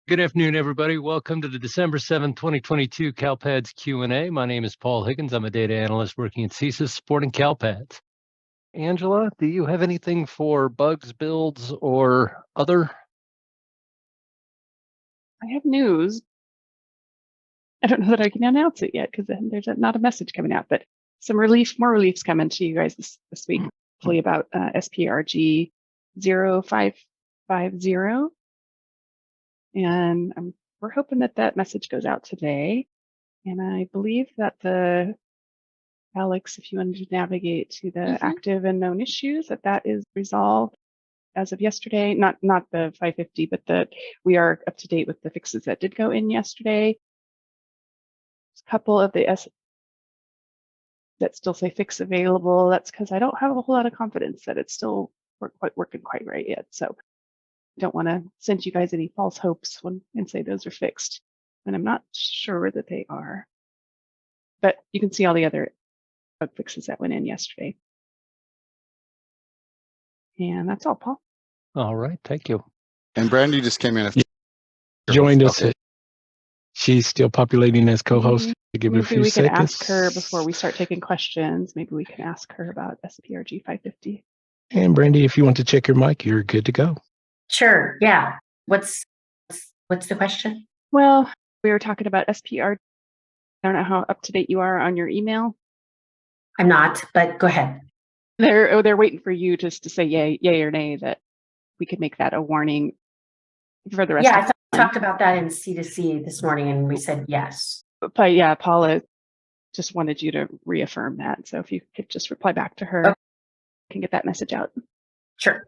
Good afternoon, everybody. Welcome to the December 7th, 2022 CALPADS Q A. My name is Paul Higgins. I'm a data analyst working at SEIS supporting CALPADS. Angela, do you have anything for bugs, builds, or other? I have news. I don't know that I can announce it yet because there's not a message coming out, but some more reliefs coming to you guys this week, hopefully about SPRG 0550. And we're hoping that message goes out today. And I believe that Alex, if you wanted to navigate to the active and known issues, that is resolved as of yesterday. Not the 550, but that we are up to date with the fixes that did go in yesterday. A couple of the that still say fix available. That's because I don't have a whole lot of confidence that it's still working quite right yet. So I don't want to send you guys any false hopes and say those are fixed. And I'm not sure that they are. But you can see all the other bug fixes that went in yesterday. And that's all, Paul. All right, thank you. And Brandy just came in. Joined us. She's still populating as co-host. To give her a few maybe we can seconds. ask her before we start taking questions. Maybe we can ask her about SPRG 550. And Brandy, if you want to check your mic, you're good to go. Sure. Yeah. What's the question? Well, we were talking about SPRG. I don't know how up to date you are on your email. I'm not, but go ahead. They're waiting for you just to say yay or nay that we could make that a warning for the rest. Yeah, I talked about that in C2C this morning, and we said yes. But yeah, Paula just wanted you to reaffirm that. So if you could just reply back to her, I can get that message out. Sure.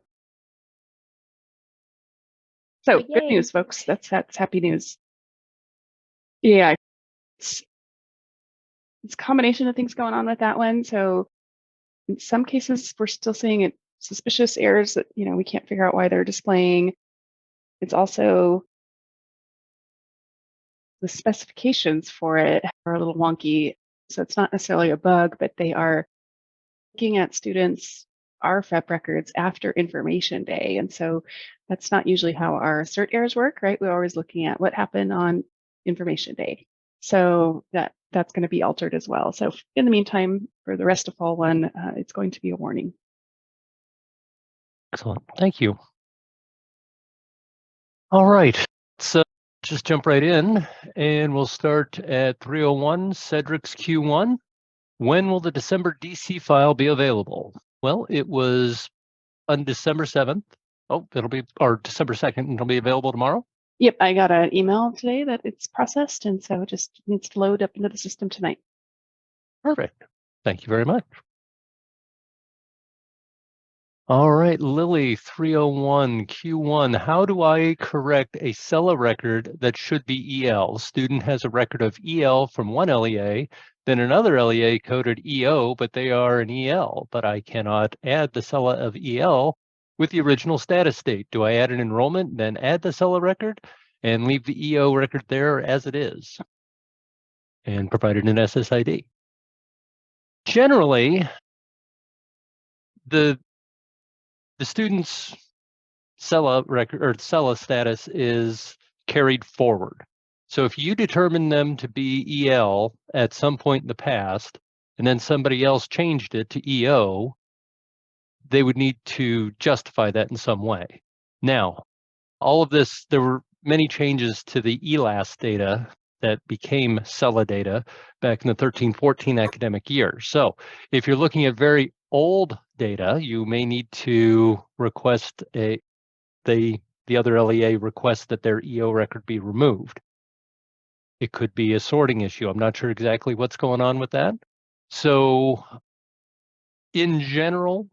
So good news, folks. That's happy news. Yeah, it's a combination of things going on with that one. So in some cases, we're still seeing suspicious errors that we can't figure out why they're displaying. It's also the specifications for it are a little wonky. So it's not necessarily a bug, but they are looking at students' RFEP records after information day. And so that's not usually how our cert errors work, right? We're always looking at what happened on information day. So that's going to be altered as well. So in the meantime, for the rest of fall one, it's going to be a warning. Excellent. Thank you. All right. So just jump right in, and we'll start at 301, Cedric's Q1. When will the December DC file be available? Well, it was on December 7th. Oh, or December 2nd, it'll be available tomorrow? Yep, I got an email today that it's processed, and so it just needs to load up into the system tonight. Perfect. Thank you very much. All right, Lily, 301 Q1. How do I correct a SELA record that should be EL? Student has a record of EL from one LEA, then another LEA coded EO, but they are an EL, but I cannot add the SELA of EL with the original status state. Do I add an enrollment, then add the SELA record and leave the EO record there as it is and provided an SSID? Generally, the student's SELA record or SELA status is carried forward. So if you determine them to be EL at some point in the past, and then somebody else changed it to EO, they would need to justify that in some way. Now, all of this, there were many changes to the ELAS data that became SELA data back in the 13-14 academic year. So if you're looking at very old data, you may need to request the other LEA request that their EO record be removed. It could be a sorting issue. I'm not sure exactly what's going on with that. So in general,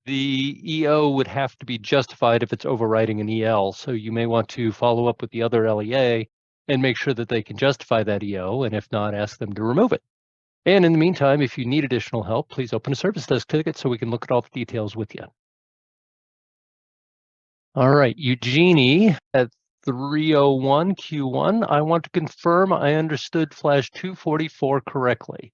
the EO would have to be justified if it's overriding an EL. So you may want to follow up with the other LEA and make sure that they can justify that EO, and if not, ask them to remove it. And in the meantime, if you need additional help, please open a service desk ticket so we can look at all the details with you. All right, Eugenie at 301 Q1. I want to confirm I understood flash 244 correctly.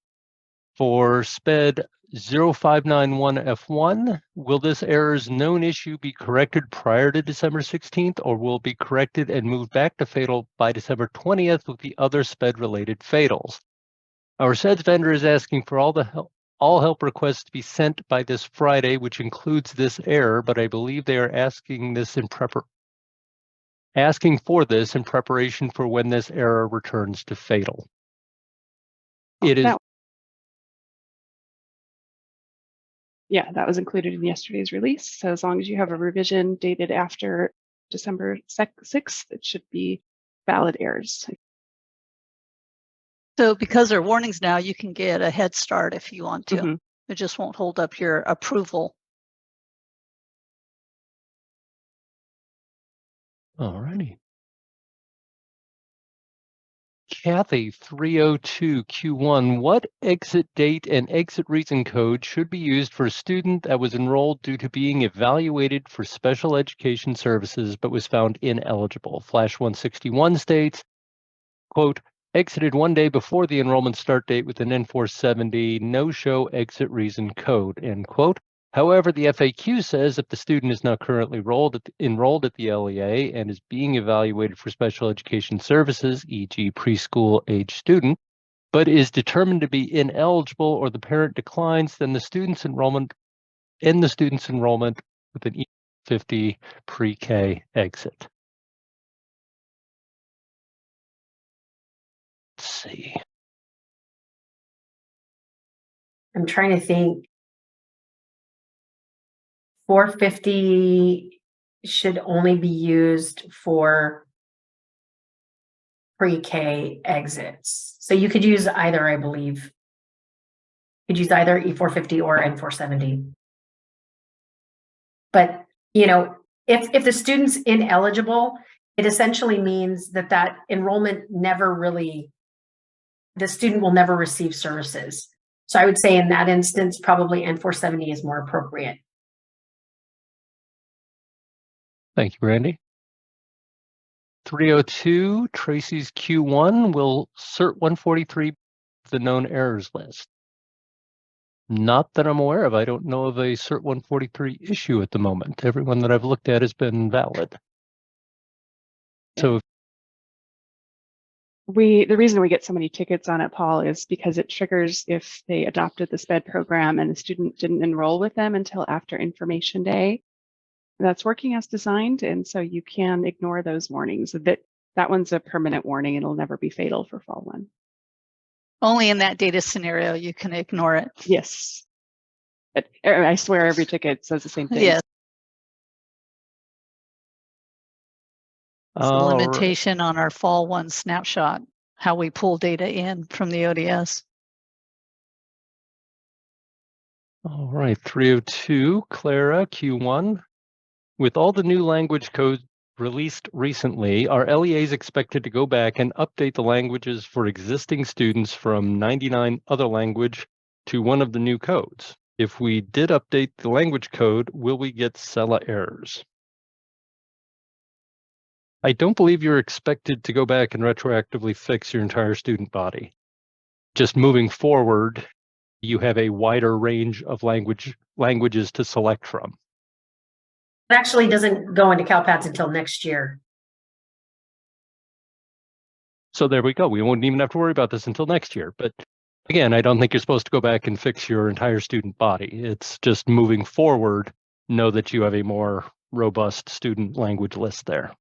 For SPED 0591F1, will this error's known issue be corrected prior to December 16th, or will it be corrected and moved back to fatal by December 20th with the other SPED-related fatals? Our SEDS vendor is asking for all help requests to be sent by this Friday, which includes this error, but I believe they are asking for this in preparation for when this error returns to fatal. It is. Yeah, that was included in yesterday's release. So as long as you have a revision dated after December 6th, it should be valid errors. So because there are warnings now, you can get a head start if you want to. Mm-hmm. It just won't hold up your approval. All righty. Kathy, 302 Q1, what exit date and exit reason code should be used for a student that was enrolled due to being evaluated for special education services but was found ineligible? Flash 161 states, quote, exited 1 day before the enrollment start date with an N470 no-show exit reason code, end quote. However, the FAQ says if the student is not currently enrolled at the LEA and is being evaluated for special education services, e.g. preschool age student, but is determined to be ineligible or the parent declines, then the student's enrollment with an E50 pre-K exit. Let's see. I'm trying to think. 450 should only be used for pre-K exits. So you could use either, I believe. You could use either E450 or N470. But, you know, if the student's ineligible, it essentially means that that enrollment never really, the student will never receive services. So I would say in that instance, probably N470 is more appropriate. Thank you, Brandy. 302, Tracy's Q1 will cert 143 the known errors list. Not that I'm aware of. I don't know of a cert 143 issue at the moment. Everyone that I've looked at has been valid. So the reason we get so many tickets on it, Paul, is because it triggers if they adopted the SPED program and the student didn't enroll with them until after information day. That's working as designed, and so you can ignore those warnings. That one's a permanent warning. It'll never be fatal for fall one. Only in that data scenario you can ignore it. Yes. I swear every ticket says the same thing. Yes. It's a all right. limitation on our fall one snapshot, how we pull data in from the ODS. All right, 302, Clara, Q1. With all the new language codes released recently, are LEAs expected to go back and update the languages for existing students from 99 other language to one of the new codes? If we did update the language code, will we get SELA errors? I don't believe you're expected to go back and retroactively fix your entire student body. Just moving forward, you have a wider range of languages to select from. It actually doesn't go into CALPADS until next year. So there we go. We won't even have to worry about this until next year. But again, I don't think you're supposed to go back and fix your entire student body. It's just moving forward, know that you have a more robust student language list there.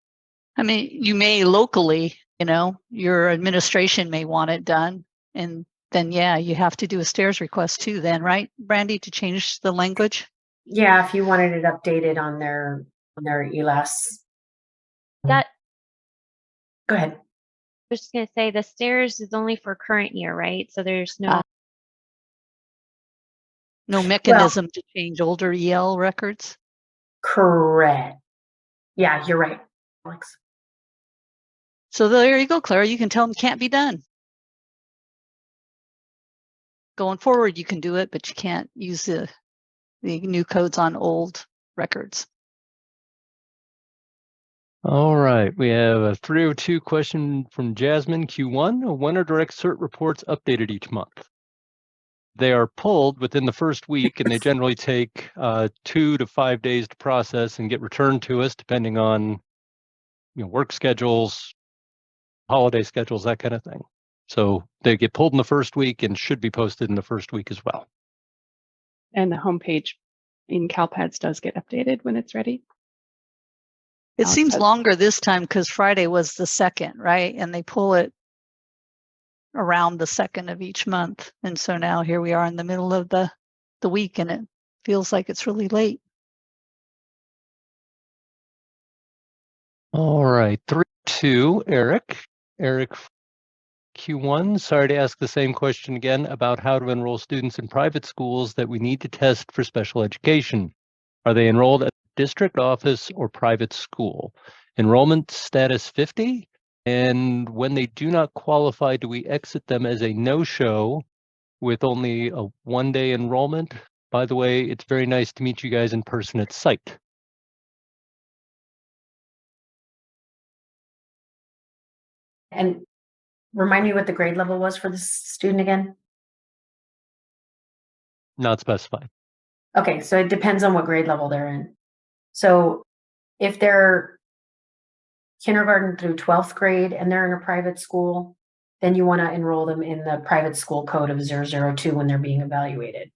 I mean, you may locally, your administration may want it done. And then, yeah, you have to do a STAIRS request too then, right, Brandy, to change the language? Yeah, if you wanted it updated on their ELAS. That Go ahead. I was just going to say the STAIRS is only for current year, right? So there's no No mechanism to change older EL records? Correct. Yeah, you're right, Alex. So there you go, Clara. You can tell them can't be done. Going forward, you can do it, but you can't use the new codes on old records. All right, we have a 302 question from Jasmine, Q1. When are direct cert reports updated each month? they are pulled within the first week, and they generally take 2 to 5 days to process and get returned to us, depending on work schedules, holiday schedules, that kind of thing. So they get pulled in the first week and should be posted in the first week as well. And the homepage in CALPADS does get updated when it's ready. It Alex seems has- longer this time because Friday was the 2nd, right? And they pull it around the 2nd of each month. And so now here we are in the middle of the week, and it feels like it's really late. All right, 3-2, Eric. Eric, Q1, sorry to ask the same question again about how to enroll students in private schools that we need to test for special education. Are they enrolled at district office or private school? Enrollment status 50? And when they do not qualify, do we exit them as a no-show with only a 1-day enrollment? By the way, it's very nice to meet you guys in person at site. And remind me what the grade level was for this student again? Not specified. Okay, so it depends on what grade level they're in. So if they're kindergarten through 12th grade and they're in a private school, then you want to enroll them in the private school code of 002 when they're being evaluated.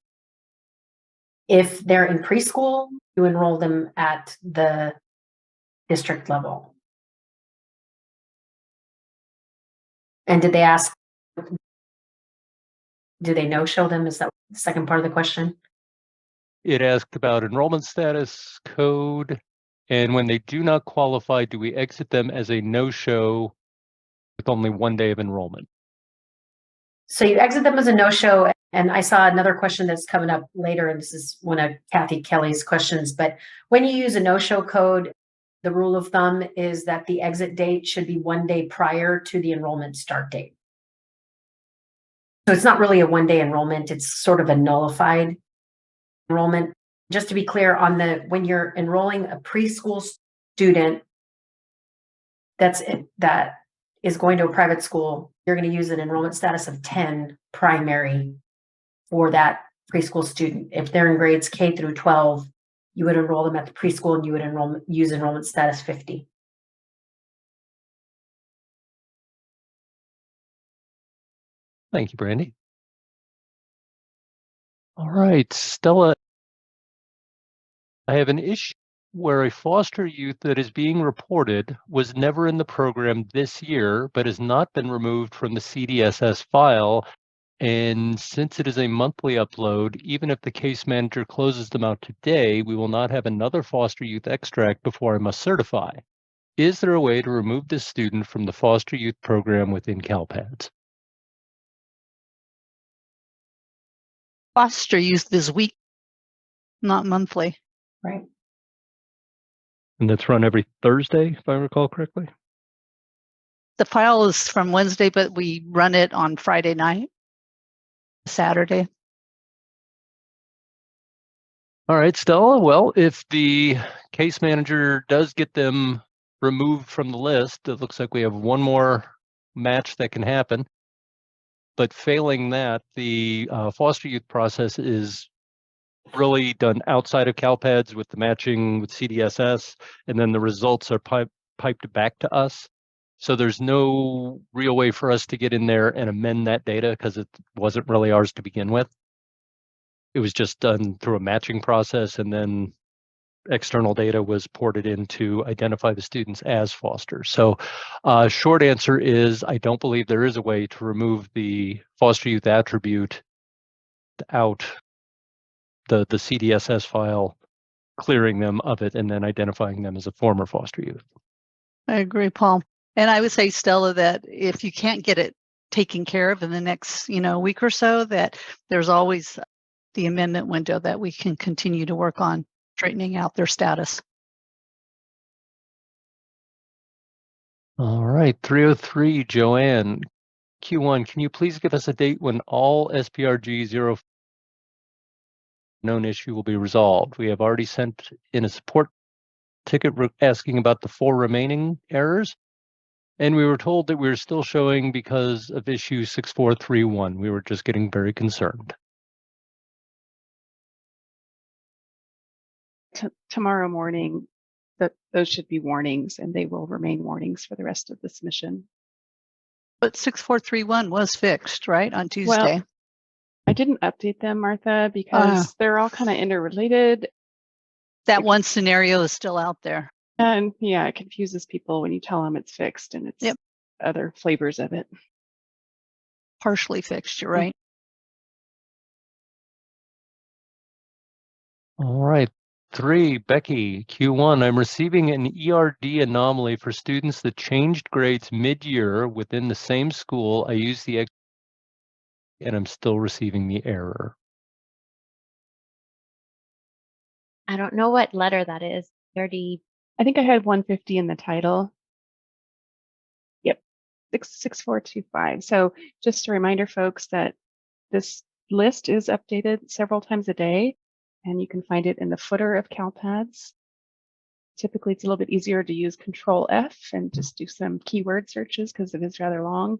If they're in preschool, you enroll them at the district level. And did they ask, do they no-show them? Is that the second part of the question? It asked about enrollment status, code, and when they do not qualify, do we exit them as a no-show with only 1 day of enrollment? So you exit them as a no-show, and I saw another question that's coming up later, and this is one of Kathy Kelly's questions, but when you use a no-show code, the rule of thumb is that the exit date should be 1 day prior to the enrollment start date. So it's not really a 1-day enrollment, it's sort of a nullified enrollment. Just to be clear on when you're enrolling a preschool student that is going to a private school, you're going to use an enrollment status of 10 primary for that preschool student. If they're in grades K through 12, you would enroll them at the preschool and you would use enrollment status 50. Thank you, Brandy. All right, Stella, I have an issue where a foster youth that is being reported was never in the program this year, but has not been removed from the CDSS file. And since it is a monthly upload, even if the case manager closes them out today, we will not have another foster youth extract before I must certify. Is there a way to remove this student from the foster youth program within CALPADS? Foster youth this week, not monthly. Right. And that's run every Thursday, if I recall correctly. The file is from Wednesday, but we run it on Friday night, Saturday. All right, Stella. Well, if the case manager does get them removed from the list, it looks like we have one more match that can happen. But failing that, the foster youth process is really done outside of CALPADS with the matching with CDSS, and then the results are piped back to us. So there's no real way for us to get in there and amend that data because it wasn't really ours to begin with. It was just done through a matching process, and then external data was ported in to identify the students as foster. So short answer is I don't believe there is a way to remove the foster youth attribute out the CDSS file, clearing them of it, and then identifying them as a former foster youth. I agree, Paul. And I would say, Stella, that if you can't get it taken care of in the next, week or so, that there's always the amendment window that we can continue to work on straightening out their status. All right, 303, Joanne. Q1, can you please give us a date when all SPRG 0 known issue will be resolved? We have already sent in a support ticket asking about the 4 remaining errors, and we were told that we were still showing because of issue 6431. We were just getting very concerned. tomorrow morning, that those should be warnings, and they will remain warnings for the rest of the submission. But 6431 was fixed, right, on Tuesday? Well, I didn't update them, Martha, because they're all kind of interrelated. That one scenario is still out there. And yeah, it confuses people when you tell them it's fixed and it's other flavors of it. Partially fixed, you're right. All right. 3, Becky, Q1, I'm receiving an ERD anomaly for students that changed grades mid-year within the same school. I use the and I'm still receiving the error. I don't know what letter that is. 30. I think I had 150 in the title. Yep, 66425. So just a reminder, folks, that this list is updated several times a day, and you can find it in the footer of CALPADS. Typically, it's a little bit easier to use Control F and just do some keyword searches because it is rather long.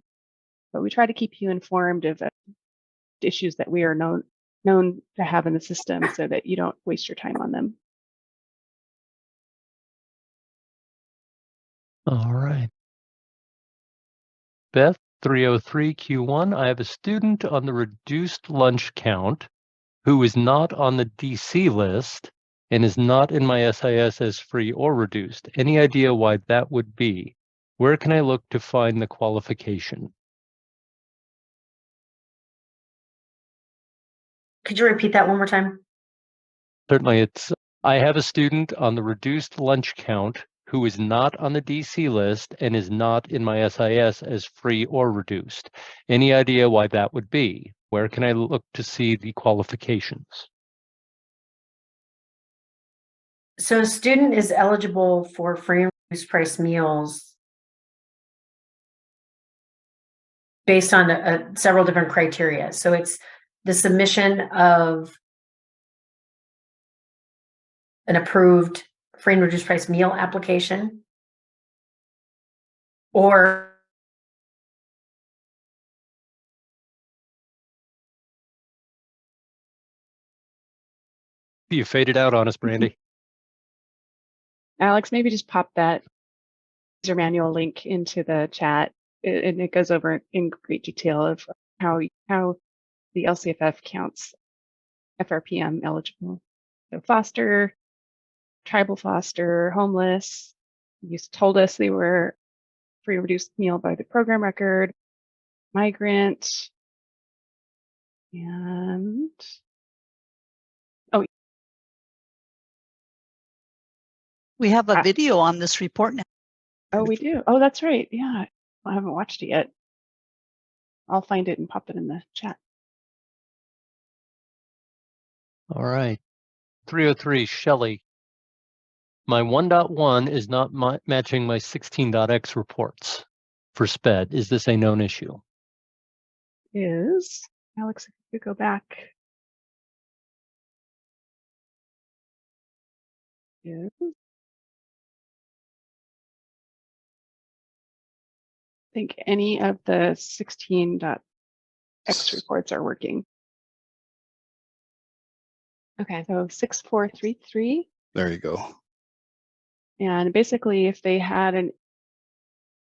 But we try to keep you informed of issues that we are known to have in the system so that you don't waste your time on them. All right. Beth, 303 Q1, I have a student on the reduced lunch count who is not on the DC list and is not in my SIS as free or reduced. Any idea why that would be? Where can I look to find the qualification? Could you repeat that one more time? Certainly, I have a student on the reduced lunch count who is not on the DC list and is not in my SIS as free or reduced. Any idea why that would be? Where can I look to see the qualifications? So a student is eligible for free and reduced price meals based on several different criteria. So it's the submission of an approved free and reduced price meal application, or You faded out on us, Brandy. Alex, maybe just pop that user manual link into the chat, and it goes over in great detail of how the LCFF counts FRPM eligible. So foster, tribal foster, homeless. You told us they were free or reduced meal by the program record, migrant, and We have a video on this report now. oh, we do. Oh, that's right. Yeah, I haven't watched it yet. I'll find it and pop it in the chat. All right. 303, Shelley. My 1.1 is not matching my 16.x reports for SPED. Is this a known issue? Is Alex, if you could go back. Is I think any of the 16.x reports are working. Okay. So 6433. There you go. And basically, if they had an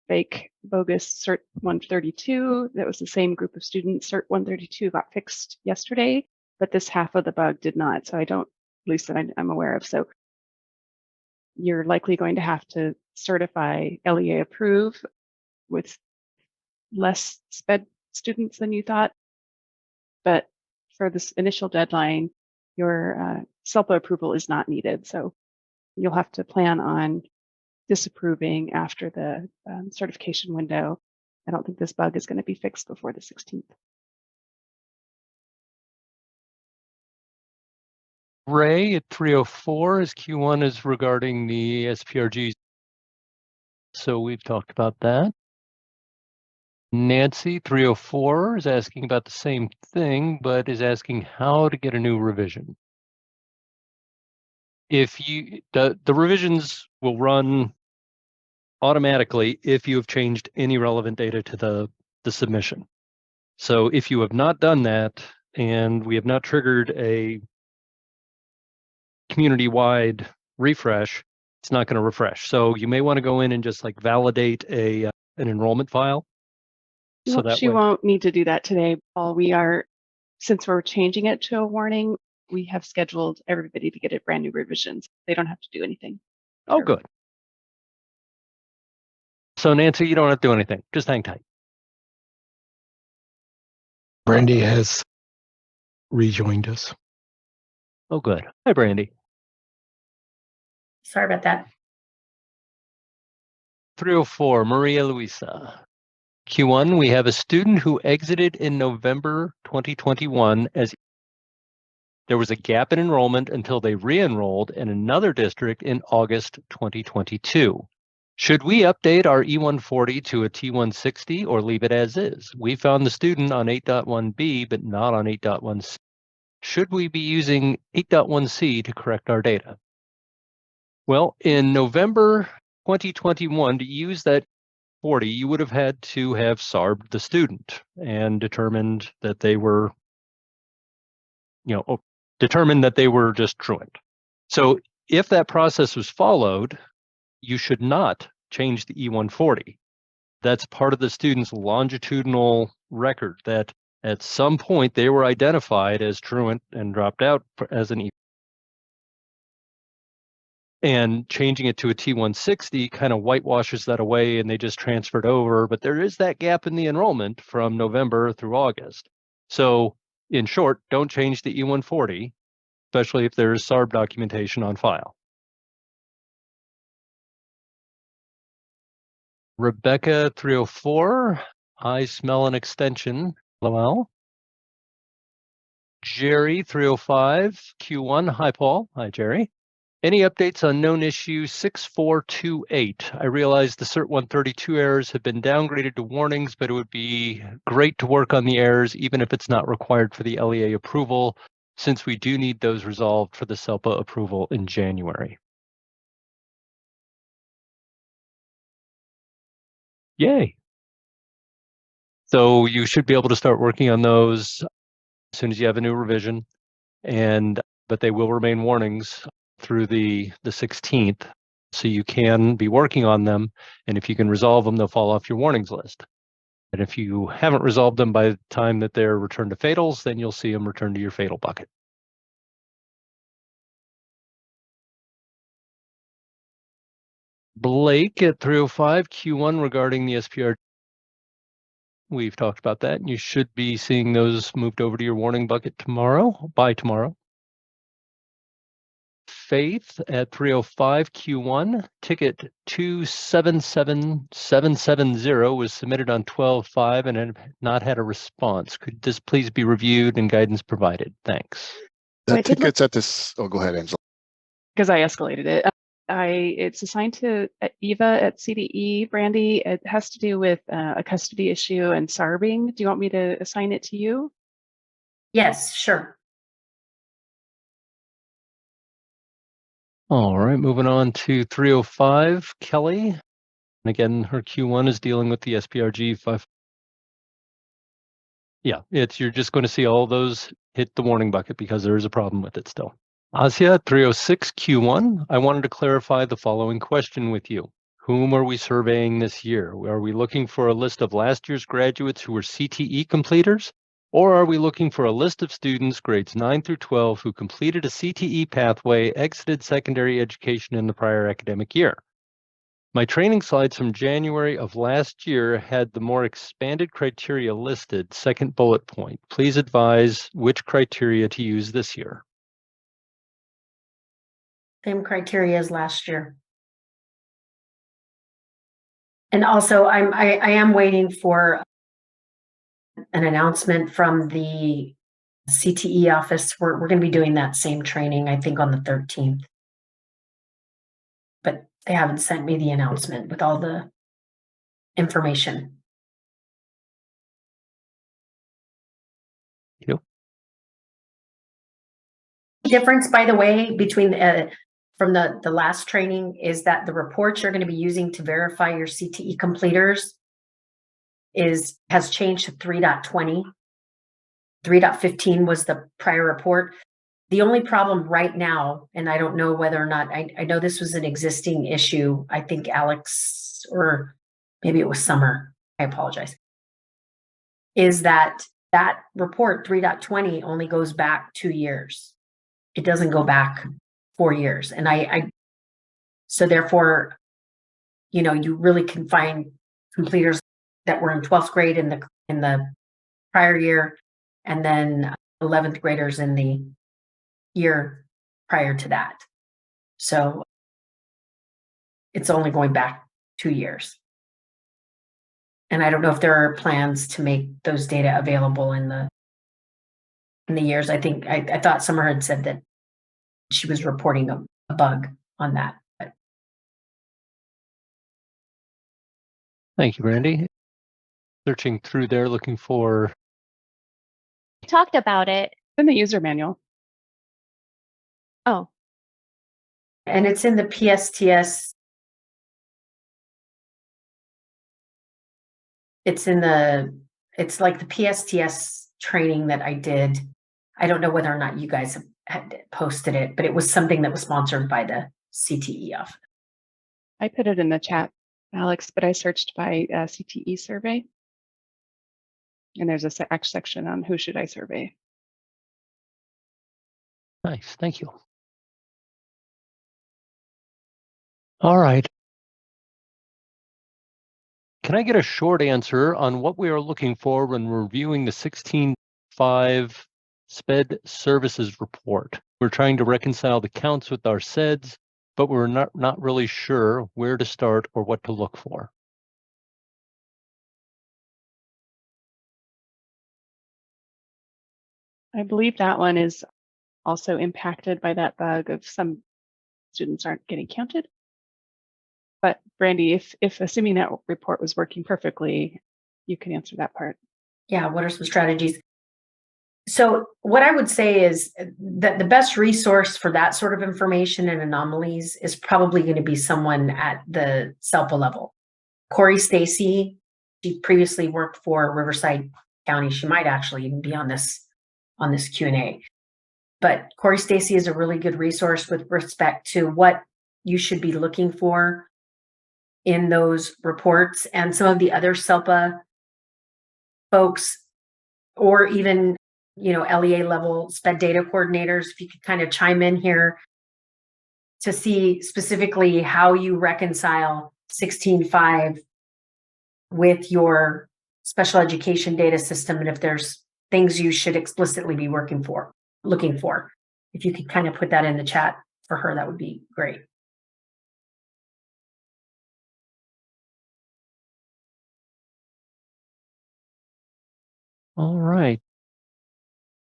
fake bogus cert 132, that was the same group of students, cert 132 got fixed yesterday, but this half of the bug did not. So I don't, at least that I'm aware of. So you're likely going to have to certify LEA approve with less SPED students than you thought. But for this initial deadline, your SELPA approval is not needed. So you'll have to plan on disapproving after the certification window. I don't think this bug is going to be fixed before the 16th. Ray at 304 is Q1 is regarding the SPRGs. So we've talked about that. Nancy 304 is asking about the same thing, but is asking how to get a new revision. If you the revisions will run automatically if you have changed any relevant data to the submission. So if you have not done that and we have not triggered a community-wide refresh, it's not going to refresh. So you may want to go in and just like validate an enrollment file. So that She way, won't need to do that today, Paul. Since we're changing it to a warning, we have scheduled everybody to get it brand new revisions. They don't have to do anything. oh, good. So Nancy, you don't have to do anything. Just hang tight. Brandy has rejoined us. Oh, good. Hi, Brandy. Sorry about that. 304, Maria Luisa. Q1, we have a student who exited in November 2021 as there was a gap in enrollment until they re-enrolled in another district in August 2022. Should we update our E140 to a T160 or leave it as is? We found the student on 8.1b, but not on 8.1c. Should we be using 8.1c to correct our data? Well, in November 2021, to use that 40, you would have had to have SARB'd the student and determined that they were, determined that they were just truant. So if that process was followed, you should not change the E140. That's part of the student's longitudinal record that at some point they were identified as truant and dropped out as an E. And changing it to a T160 kind of whitewashes that away and they just transferred over. But there is that gap in the enrollment from November through August. So in short, don't change the E140, especially if there is SARB documentation on file. Rebecca 304, I smell an extension, LOL. Jerry 305, Q1, hi Paul, hi Jerry. Any updates on known issue 6428? I realize the CERT 132 errors have been downgraded to warnings, but it would be great to work on the errors, even if it's not required for the LEA approval, since we do need those resolved for the SELPA approval in January. Yay. So you should be able to start working on those as soon as you have a new revision, but they will remain warnings through the 16th, so you can be working on them, and if you can resolve them, they'll fall off your warnings list. And if you haven't resolved them by the time that they're returned to fatals, then you'll see them return to your fatal bucket. Blake at 305, Q1 regarding the SPRGF. We've talked about that, and you should be seeing those moved over to your warning bucket by tomorrow. Faith at 305 Q1, ticket 277770 was submitted on 12/5 and had not had a response. Could this please be reviewed and guidance provided? Thanks. The tickets at this, oh, go ahead, Angela. Because I escalated it. It's assigned to Eva at CDE. Brandy, it has to do with a custody issue and SARBing. Do you want me to assign it to you? Yes, sure. All right, moving on to 305, Kelly. And again, her Q1 is dealing with the SPRG5. Yeah, you're just going to see all those hit the warning bucket because there is a problem with it still. Asia 306 Q1, I wanted to clarify the following question with you. Whom are we surveying this year? Are we looking for a list of last year's graduates who were CTE completers? Or are we looking for a list of students grades 9 through 12 who completed a CTE pathway, exited secondary education in the prior academic year? My training slides from January of last year had the more expanded criteria listed, second bullet point. Please advise which criteria to use this year. Same criteria as last year. And also I am waiting for an announcement from the CTE office. We're going to be doing that same training, I think, on the 13th. But they haven't sent me the announcement with all the information. Yep. The difference, by the way, between from the last training is that the reports you're going to be using to verify your CTE completers has changed to 3.20. 3.15 was the prior report. The only problem right now, and I don't know whether or not, I know this was an existing issue. I think Alex, or maybe it was Summer, I apologize, is that report 3.20 only goes back 2 years. It doesn't go back 4 years. And so therefore, you know, you really can find completers that were in 12th grade in the prior year, and then 11th graders in the year prior to that. So it's only going back 2 years. And I don't know if there are plans to make those data available in the years. I think I thought Summer had said that she was reporting a bug on that. But Thank you, Brandy. Searching through there, looking for. We talked about it. In the user manual. Oh, and it's in the PSTS. It's like the PSTS training that I did. I don't know whether or not you guys had posted it, but it was something that was sponsored by the CTE. I put it in the chat, Alex, but I searched by CTE survey. And there's a section on who should I survey. Nice, thank you. All right. Can I get a short answer on what we are looking for when reviewing the 16.5 SPED services report? We're trying to reconcile the counts with our SEDS, but we're not really sure where to start or what to look for. I believe that one is also impacted by that bug of some students aren't getting counted. But Brandy, if assuming that report was working perfectly, you can answer that part. Yeah, what are some strategies? So what I would say is that the best resource for that sort of information and anomalies is probably going to be someone at the SELPA level. Corey Stacy, she previously worked for Riverside County. She might actually even be on this Q&A. But Corey Stacy is a really good resource with respect to what you should be looking for in those reports, and some of the other SELPA folks, or even, you know, LEA level SPED data coordinators, if you could kind of chime in here to see specifically how you reconcile 16.5 with your special education data system, and if there's things you should explicitly be looking for. If you could kind of put that in the chat for her, that would be great. All right.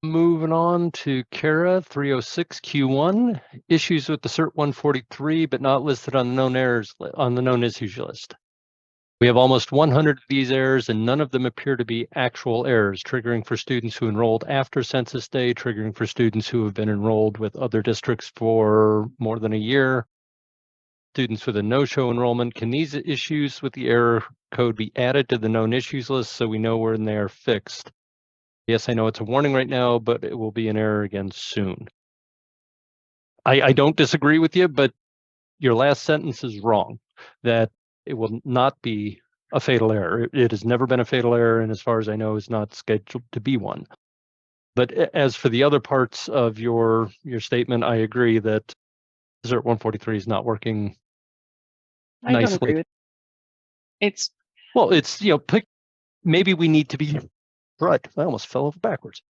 Moving on to Kara 306 Q1, issues with the cert 143, but not listed on the known errors on the known issues list. We have almost 100 of these errors, and none of them appear to be actual errors, triggering for students who enrolled after census day, triggering for students who have been enrolled with other districts for more than a year. Students with a no-show enrollment. Can these issues with the error code be added to the known issues list so we know when they are fixed? Yes, I know it's a warning right now, but it will be an error again soon. I don't disagree with you, but your last sentence is wrong, that it will not be a fatal error. It has never been a fatal error, and as far as I know, is not scheduled to be one. But as for the other parts of your statement, I agree that Cert 143 is not working nicely. I don't agree with it's. Well, it's, you know, maybe we need to be right. I almost fell over backwards.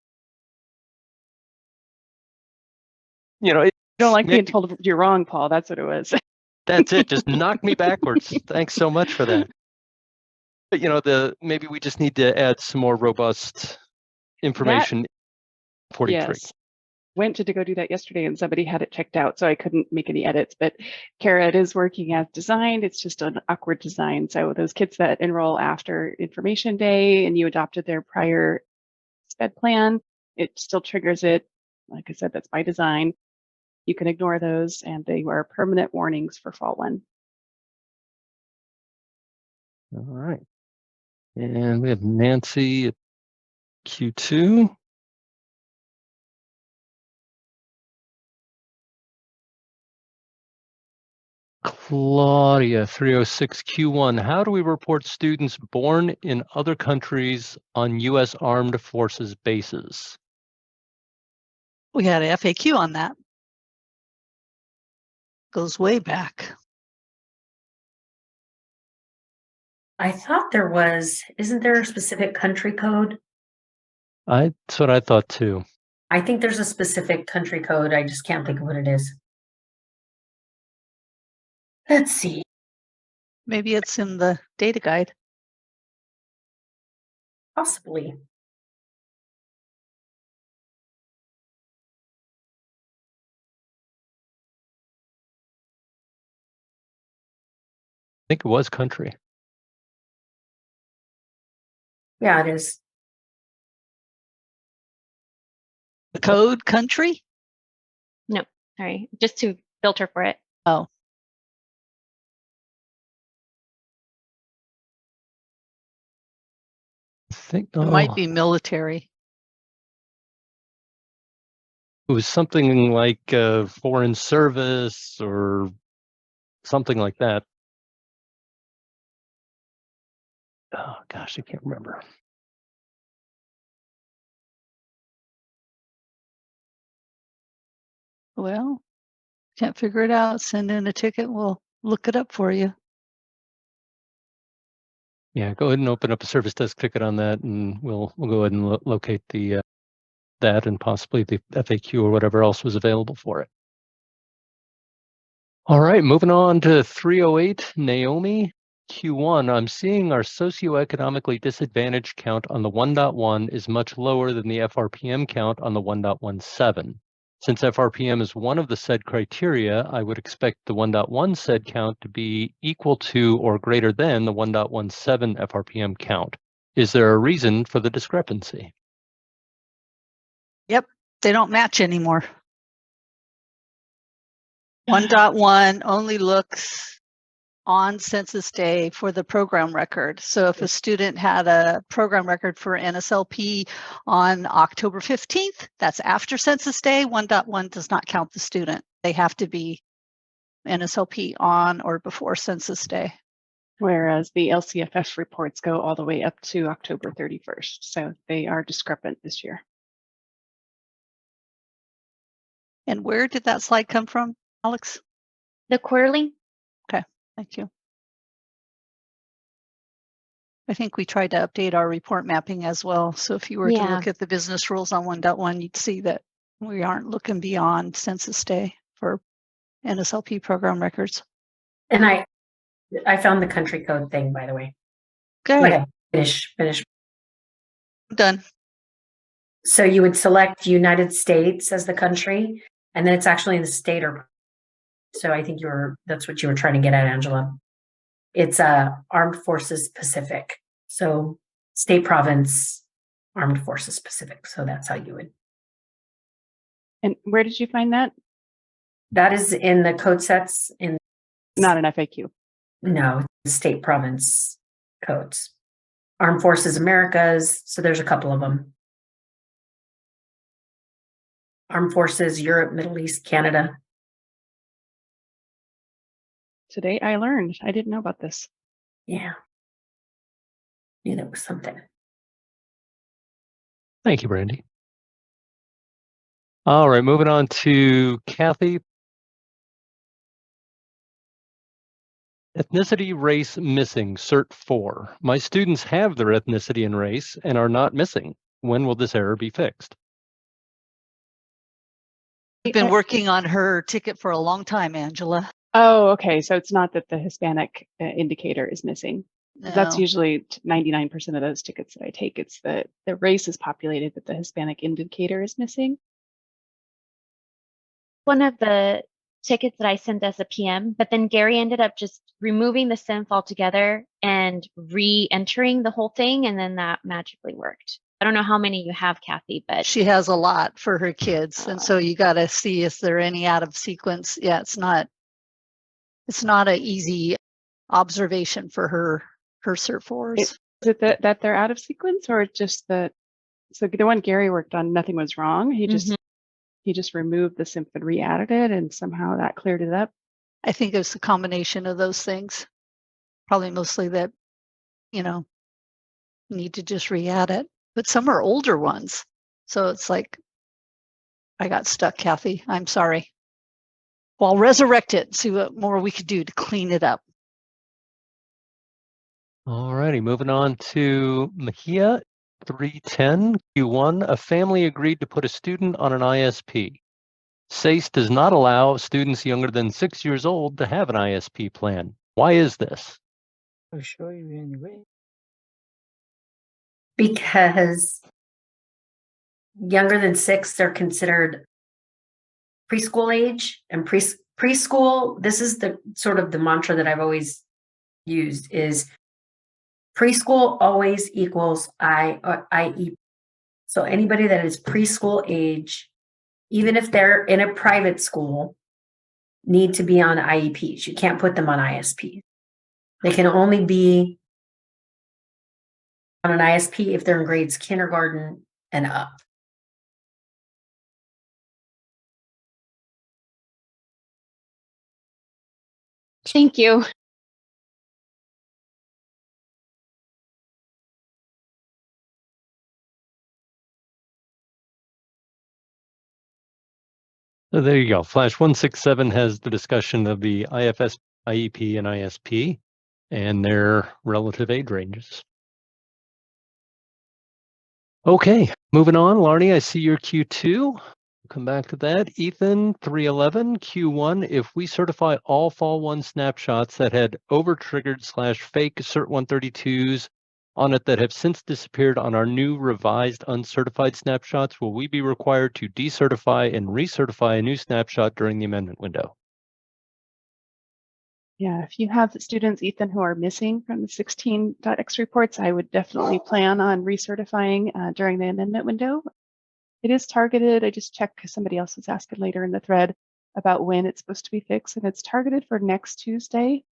You know, I don't like being told you're wrong, Paul. That's what it was. That's it. Just knock me backwards. Thanks so much for that. But, you know, maybe we just need to add some more robust information. 43. Yes. Went to go do that yesterday, and somebody had it checked out, so I couldn't make any edits. But Kara, it is working as designed. It's just an awkward design. So those kids that enroll after information day and you adopted their prior SPED plan, it still triggers it. Like I said, that's by design. You can ignore those, and they are permanent warnings for fall one. All right. And we have Nancy at Q2. Claudia, 306 Q1. How do we report students born in other countries on U.S. Armed Forces bases? We had a FAQ on that. Goes way back. I thought there was, isn't there a specific country code? That's what I thought too. I think there's a specific country code. I just can't think of what it is. Let's see. Maybe it's in the data guide. Possibly. I think it was country. Yeah, it is. The code country? Sorry, just to filter for it. Oh, I think it might be military. it was something like foreign service or something like that. Oh gosh, I can't remember. Well, can't figure it out. Send in a ticket. We'll look it up for you. Yeah, go ahead and open up a service desk ticket on that, and we'll go ahead and locate the that and possibly the FAQ or whatever else was available for it. All right, moving on to 308, Naomi. Q1, I'm seeing our socioeconomically disadvantaged count on the 1.1 is much lower than the FRPM count on the 1.17. Since FRPM is one of the said criteria, I would expect the 1.1 said count to be equal to or greater than the 1.17 FRPM count. Is there a reason for the discrepancy? Yep, they don't match anymore. 1.1 only looks on census day for the program record. So if a student had a program record for NSLP on October 15th, that's after census day. 1.1 does not count the student. They have to be NSLP on or before census day. Whereas the LCFS reports go all the way up to October 31st. So they are discrepant this year. And where did that slide come from, Alex? The quarterly? Thank you. I think we tried to update our report mapping as well. So if you were to look at the business rules on 1.1, you'd see that we aren't looking beyond census day for NSLP program records. And I found the country code thing, by the way. Good. Go ahead. Finish. Done. So you would select United States as the country, and then it's actually in the state or. So I think that's what you were trying to get at, Angela. It's Armed Forces Pacific. So state, province, Armed Forces Pacific. So that's how you would. And where did you find that? That is in the code sets in. Not an FAQ. No, state, province codes. Armed Forces Americas. So there's a couple of them. Armed Forces, Europe, Middle East, Canada. Today I learned. I didn't know about this. Yeah. Knew that was something. Thank you, Brandy. All right, moving on to Kathy. Ethnicity, race missing, cert 4. My students have their ethnicity and race and are not missing. When will this error be fixed? We've been working on her ticket for a long time, Angela. Oh, okay. So it's not that the Hispanic indicator is missing. No. That's usually 99% of those tickets that I take. It's the race is populated, but the Hispanic indicator is missing. One of the tickets that I sent as a PM, but then Gary ended up just removing the synth altogether and re-entering the whole thing, and then that magically worked. I don't know how many you have, Kathy, but She has a lot for her kids, and so you got to see if there are any out of sequence. Yeah, it's not an easy observation for her cert 4s. Is it that they're out of sequence, or just that? So the one Gary worked on, nothing was wrong. He just removed the synth and re-added it, and somehow that cleared it up. I think it's a combination of those things. Probably mostly that, need to just re-add it. But some are older ones. So it's like, I got stuck, Kathy. I'm sorry. Well, I'll resurrect it and see what more we could do to clean it up. All righty, moving on to Mejia 310 Q1. A family agreed to put a student on an ISP. SEIS does not allow students younger than 6 years old to have an ISP plan. Why is this? I'll show you anyway. Because younger than 6, they're considered preschool age, and preschool, this is the sort of the mantra that I've always used is preschool always equals IE. So anybody that is preschool age, even if they're in a private school, need to be on IEPs. You can't put them on ISP. They can only be on an ISP if they're in grades kindergarten and up. Thank you. So there you go. Flash 167 has the discussion of the IFS, IEP, and ISP and their relative age ranges. Okay, moving on. Larnie, I see your Q2. We'll come back to that. Ethan 311 Q1. If we certify all Fall 1 snapshots that had over-triggered / fake Cert 132s on it that have since disappeared on our new revised uncertified snapshots, will we be required to decertify and recertify a new snapshot during the amendment window? Yeah, if you have students, Ethan, who are missing from the 16.x reports, I would definitely plan on recertifying during the amendment window. It is targeted. I just checked because somebody else was asking later in the thread about when it's supposed to be fixed, and it's targeted for next Tuesday.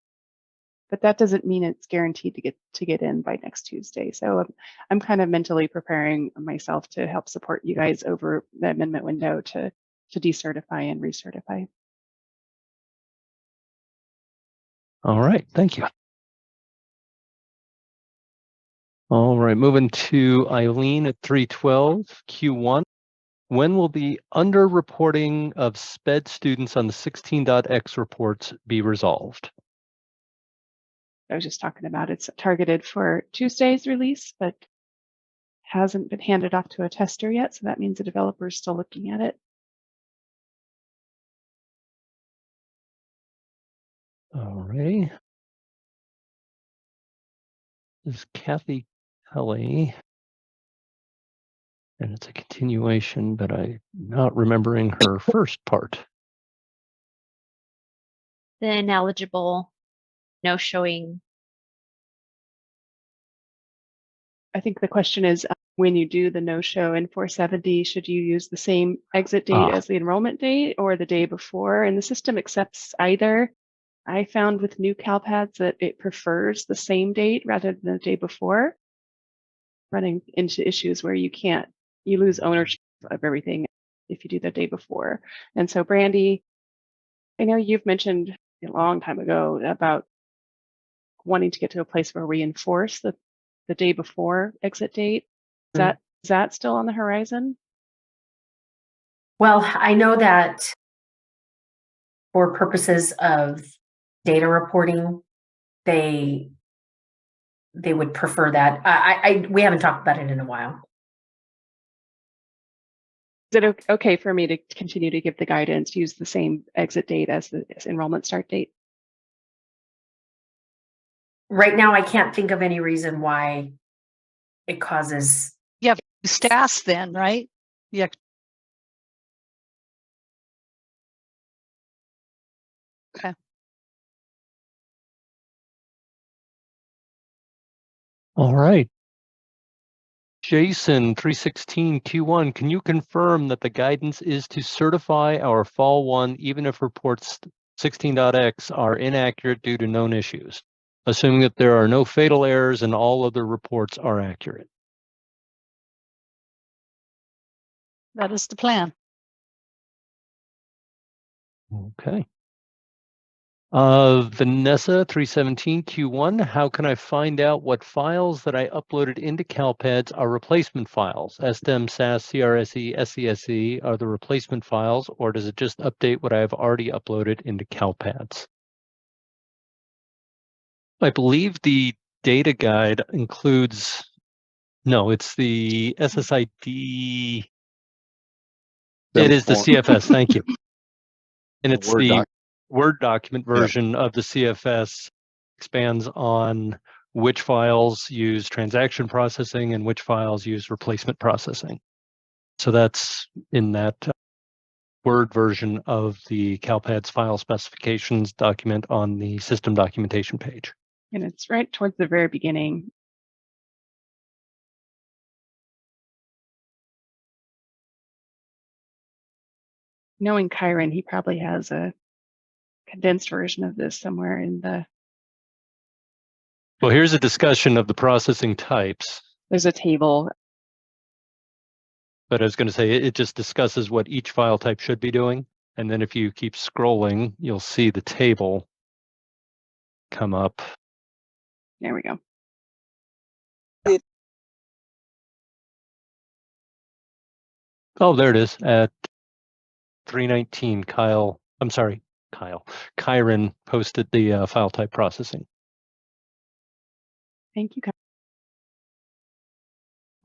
But that doesn't mean it's guaranteed to get in by next Tuesday. So I'm kind of mentally preparing myself to help support you guys over the amendment window to decertify and recertify. All right, thank you. All right, moving to Eileen at 312 Q1. When will the underreporting of SPED students on the 16.x reports be resolved? I was just talking about it's targeted for Tuesday's release, but hasn't been handed off to a tester yet. So that means the developer is still looking at it. All righty. This is Kathy Kelly. And it's a continuation, but I'm not remembering her first part. The ineligible, no showing. I think the question is when you do the no-show in 470, should you use the same exit date as the enrollment date or the day before? And the system accepts either. I found with new CALPADS that it prefers the same date rather than the day before, running into issues where you lose ownership of everything if you do the day before. And so Brandy, I know you've mentioned a long time ago about wanting to get to a place where we enforce the day before exit date. Is that still on the horizon? Well, I know that for purposes of data reporting, they would prefer that. We haven't talked about it in a while. Is it okay for me to continue to give the guidance, use the same exit date as the enrollment start date? Right now, I can't think of any reason why it causes. Yeah, stats then, right? Yeah. Okay. All right. Jason 316 Q1, can you confirm that the guidance is to certify our Fall 1 even if reports 16.x are inaccurate due to known issues, assuming that there are no fatal errors and all other reports are accurate? That is the plan. Okay. Vanessa 317 Q1, how can I find out what files that I uploaded into CALPADS are replacement files? STEM, SAS, CRSE, SESE are the replacement files, or does it just update what I have already uploaded into CALPADS? I believe the data guide includes, no, it's the SSID. It is the CFS, thank you. And it's the Word document version of the CFS, expands on which files use transaction processing and which files use replacement processing. So that's in that Word version of the CALPADS file specifications document on the system documentation page. And it's right towards the very beginning. Knowing Kyron, he probably has a condensed version of this somewhere in the. Well, here's a discussion of the processing types. There's a table. But I was going to say it just discusses what each file type should be doing. And then if you keep scrolling, you'll see the table come up. There we go. Oh, there it is at 319. Kyron posted the file type processing. Thank you, Kyron.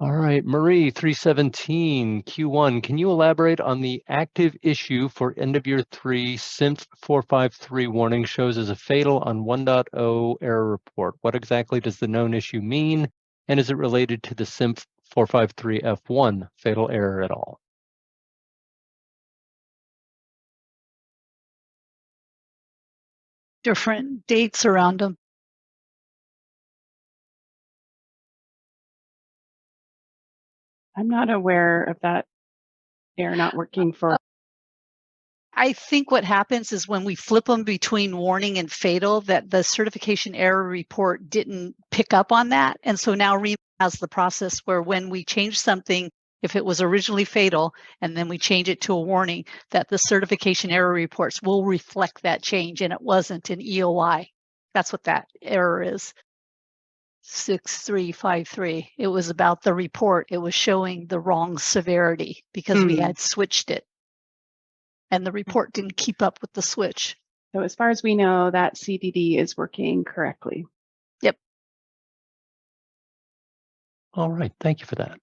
All right, Marie 317 Q1. Can you elaborate on the active issue for end of year 3 SIMF 453 warning shows as a fatal on 1.0 error report? What exactly does the known issue mean? And is it related to the SIMF 453 F1 fatal error at all? Different dates around them. I'm not aware of that error not working for. I think what happens is when we flip them between warning and fatal, that the certification error report didn't pick up on that. And so now REMA has the process where when we change something, if it was originally fatal, and then we change it to a warning, that the certification error reports will reflect that change, and it wasn't in EOI. That's what that error is. 6353. It was about the report. It was showing the wrong severity because we had switched it. And the report didn't keep up with the switch. So as far as we know, that CDD is working correctly. Yep. All right, thank you for that.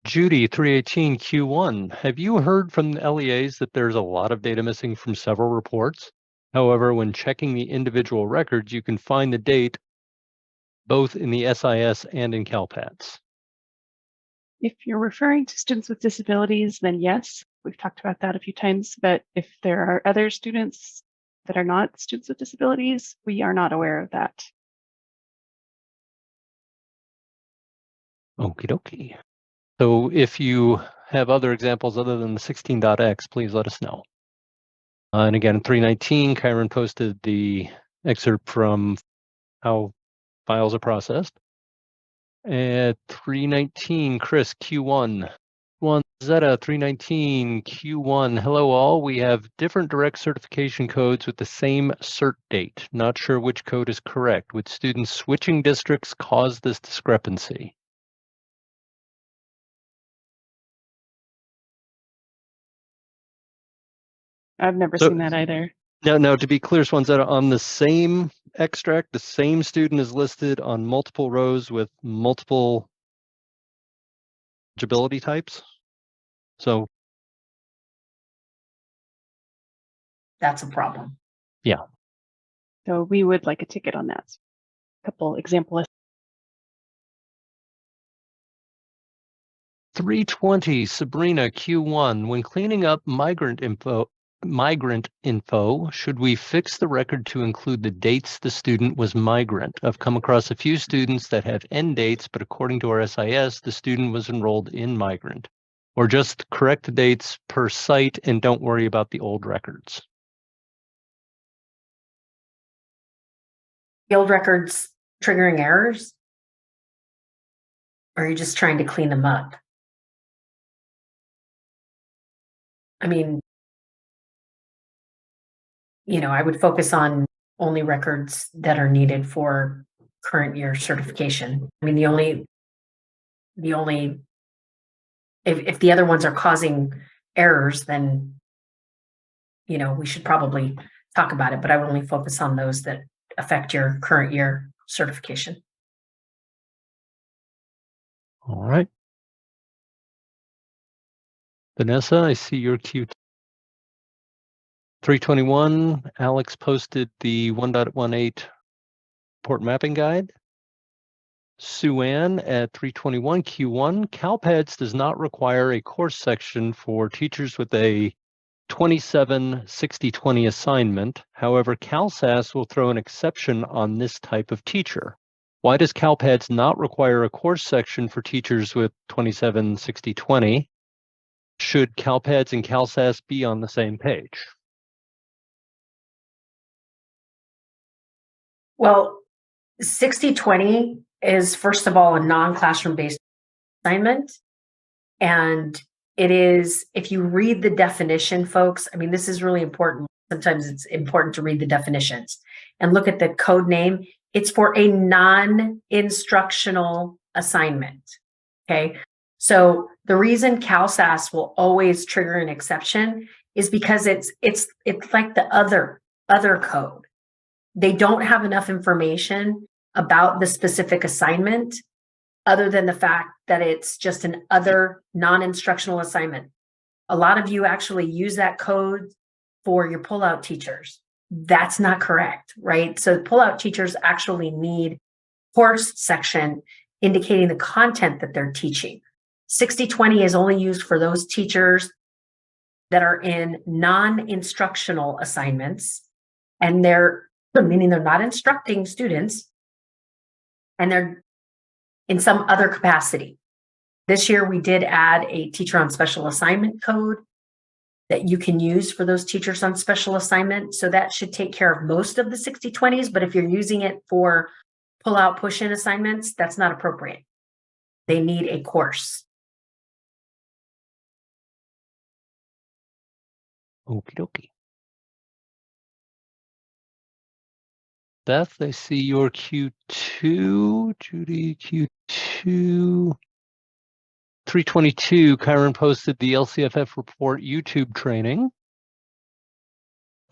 Judy 318 Q1. Have you heard from the LEAs that there's a lot of data missing from several reports? However, when checking the individual records, you can find the date both in the SIS and in CALPADS. If you're referring to students with disabilities, then yes, we've talked about that a few times. But if there are other students that are not students with disabilities, we are not aware of that. Okie dokie. So if you have other examples other than the 16.x, please let us know. And again, 319, Kyron posted the excerpt from how files are processed. At 319, Chris, Q1. Zeta 319, Q1. Hello all, we have different direct certification codes with the same cert date. Not sure which code is correct. Would students switching districts cause this discrepancy? I've never seen that either. Now, to be clear, Swanzetta, on the same extract, the same student is listed on multiple rows with multiple eligibility types. So That's a problem. Yeah. So we would like a ticket on that. A couple example. 320, Sabrina, Q1. When cleaning up migrant info, should we fix the record to include the dates the student was migrant? I've come across a few students that have end dates, but according to our SIS, the student was enrolled in migrant. Or just correct the dates per site and don't worry about the old records. The old records triggering errors? Or are you just trying to clean them up? I mean, I would focus on only records that are needed for current year certification. I mean, the only, if the other ones are causing errors, then, we should probably talk about it, but I would only focus on those that affect your current year certification. All right. Vanessa, I see your Q 321. Alex posted the 1.18 port mapping guide. Sue Ann at 321 Q1. CALPADS does not require a course section for teachers with a 27-60-20 assignment. However, CalSAS will throw an exception on this type of teacher. Why does CALPADS not require a course section for teachers with 27-60-20? Should CALPADS and CalSAS be on the same page? Well, 60-20 is, first of all, a non-classroom based assignment. And it is, if you read the definition, folks, I mean, this is really important. Sometimes it's important to read the definitions and look at the code name. It's for a non-instructional assignment. Okay. So the reason CalSAS will always trigger an exception is because it's like the other code. They don't have enough information about the specific assignment other than the fact that it's just an other non-instructional assignment. A lot of you actually use that code for your pullout teachers. That's not correct, right? So pullout teachers actually need course section indicating the content that they're teaching. 60-20 is only used for those teachers that are in non-instructional assignments, and meaning they're not instructing students, and they're in some other capacity. This year, we did add a teacher on special assignment code that you can use for those teachers on special assignment. So that should take care of most of the 60-20s, but if you're using it for pull-out, push-in assignments, that's not appropriate. They need a course. Okie dokie. Beth, I see your Q2. Judy, Q2. 322, Kyron posted the LCFF report YouTube training.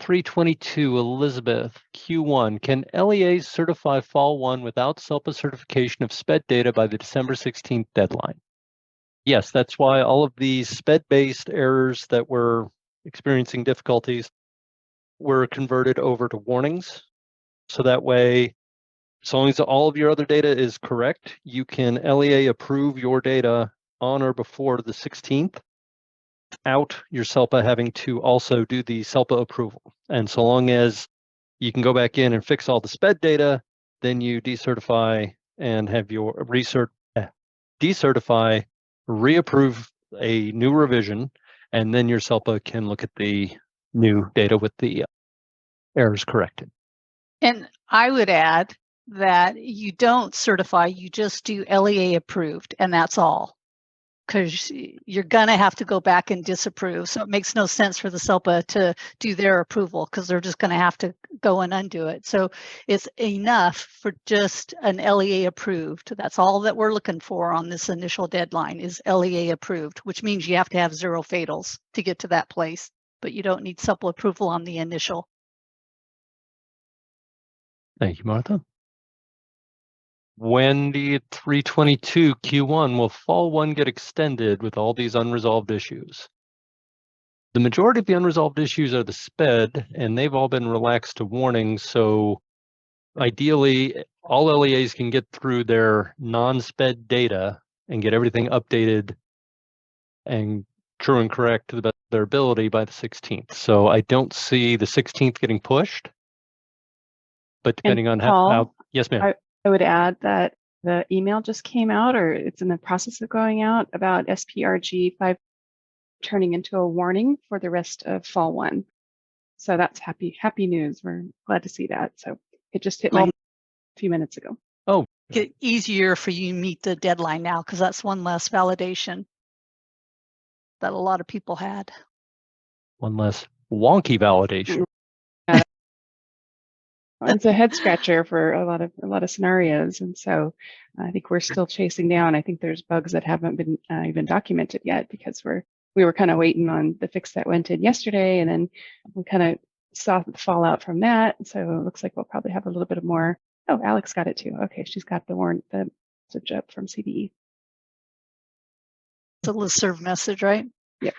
322, Elizabeth, Q1. Can LEAs certify Fall 1 without SELPA certification of SPED data by the December 16th deadline? Yes, that's why all of these SPED-based errors that were experiencing difficulties were converted over to warnings. So that way, as long as all of your other data is correct, you can LEA approve your data on or before the 16th without your SELPA having to also do the SELPA approval. And so long as you can go back in and fix all the SPED data, then you decertify and have your decertify, reapprove a new revision, and then your SELPA can look at the new data with the errors corrected. And I would add that you don't certify, you just do LEA approved, and that's all. Because you're going to have to go back and disapprove. So it makes no sense for the SELPA to do their approval because they're just going to have to go and undo it. So it's enough for just an LEA approved. That's all that we're looking for on this initial deadline is LEA approved, which means you have to have 0 fatals to get to that place, but you don't need SELPA approval on the initial. Thank you, Martha. When the 322 Q1 will Fall 1 get extended with all these unresolved issues? The majority of the unresolved issues are the SPED, and they've all been relaxed to warnings. So ideally, all LEAs can get through their non-SPED data and get everything updated and true and correct to the best of their ability by the 16th. So I don't see the 16th getting pushed, but depending on how, yes, ma'am. I would add that the email just came out, or it's in the process of going out, about SPRGF turning into a warning for the rest of Fall 1. So that's happy news. We're glad to see that. So it just hit my a few minutes ago. Oh, get easier for you to meet the deadline now because that's one less validation that a lot of people had. One less wonky validation. Yeah, It's a head scratcher for a lot of scenarios, and so I think we're still chasing down. I think there's bugs that haven't been even documented yet because we were kind of waiting on the fix that went in yesterday, and then we kind of saw the fallout from that. So it looks like we'll probably have a little bit of more. Oh, Alex got it too. Okay, she's got the message up from CDE. It's a listserv message, right? Yep.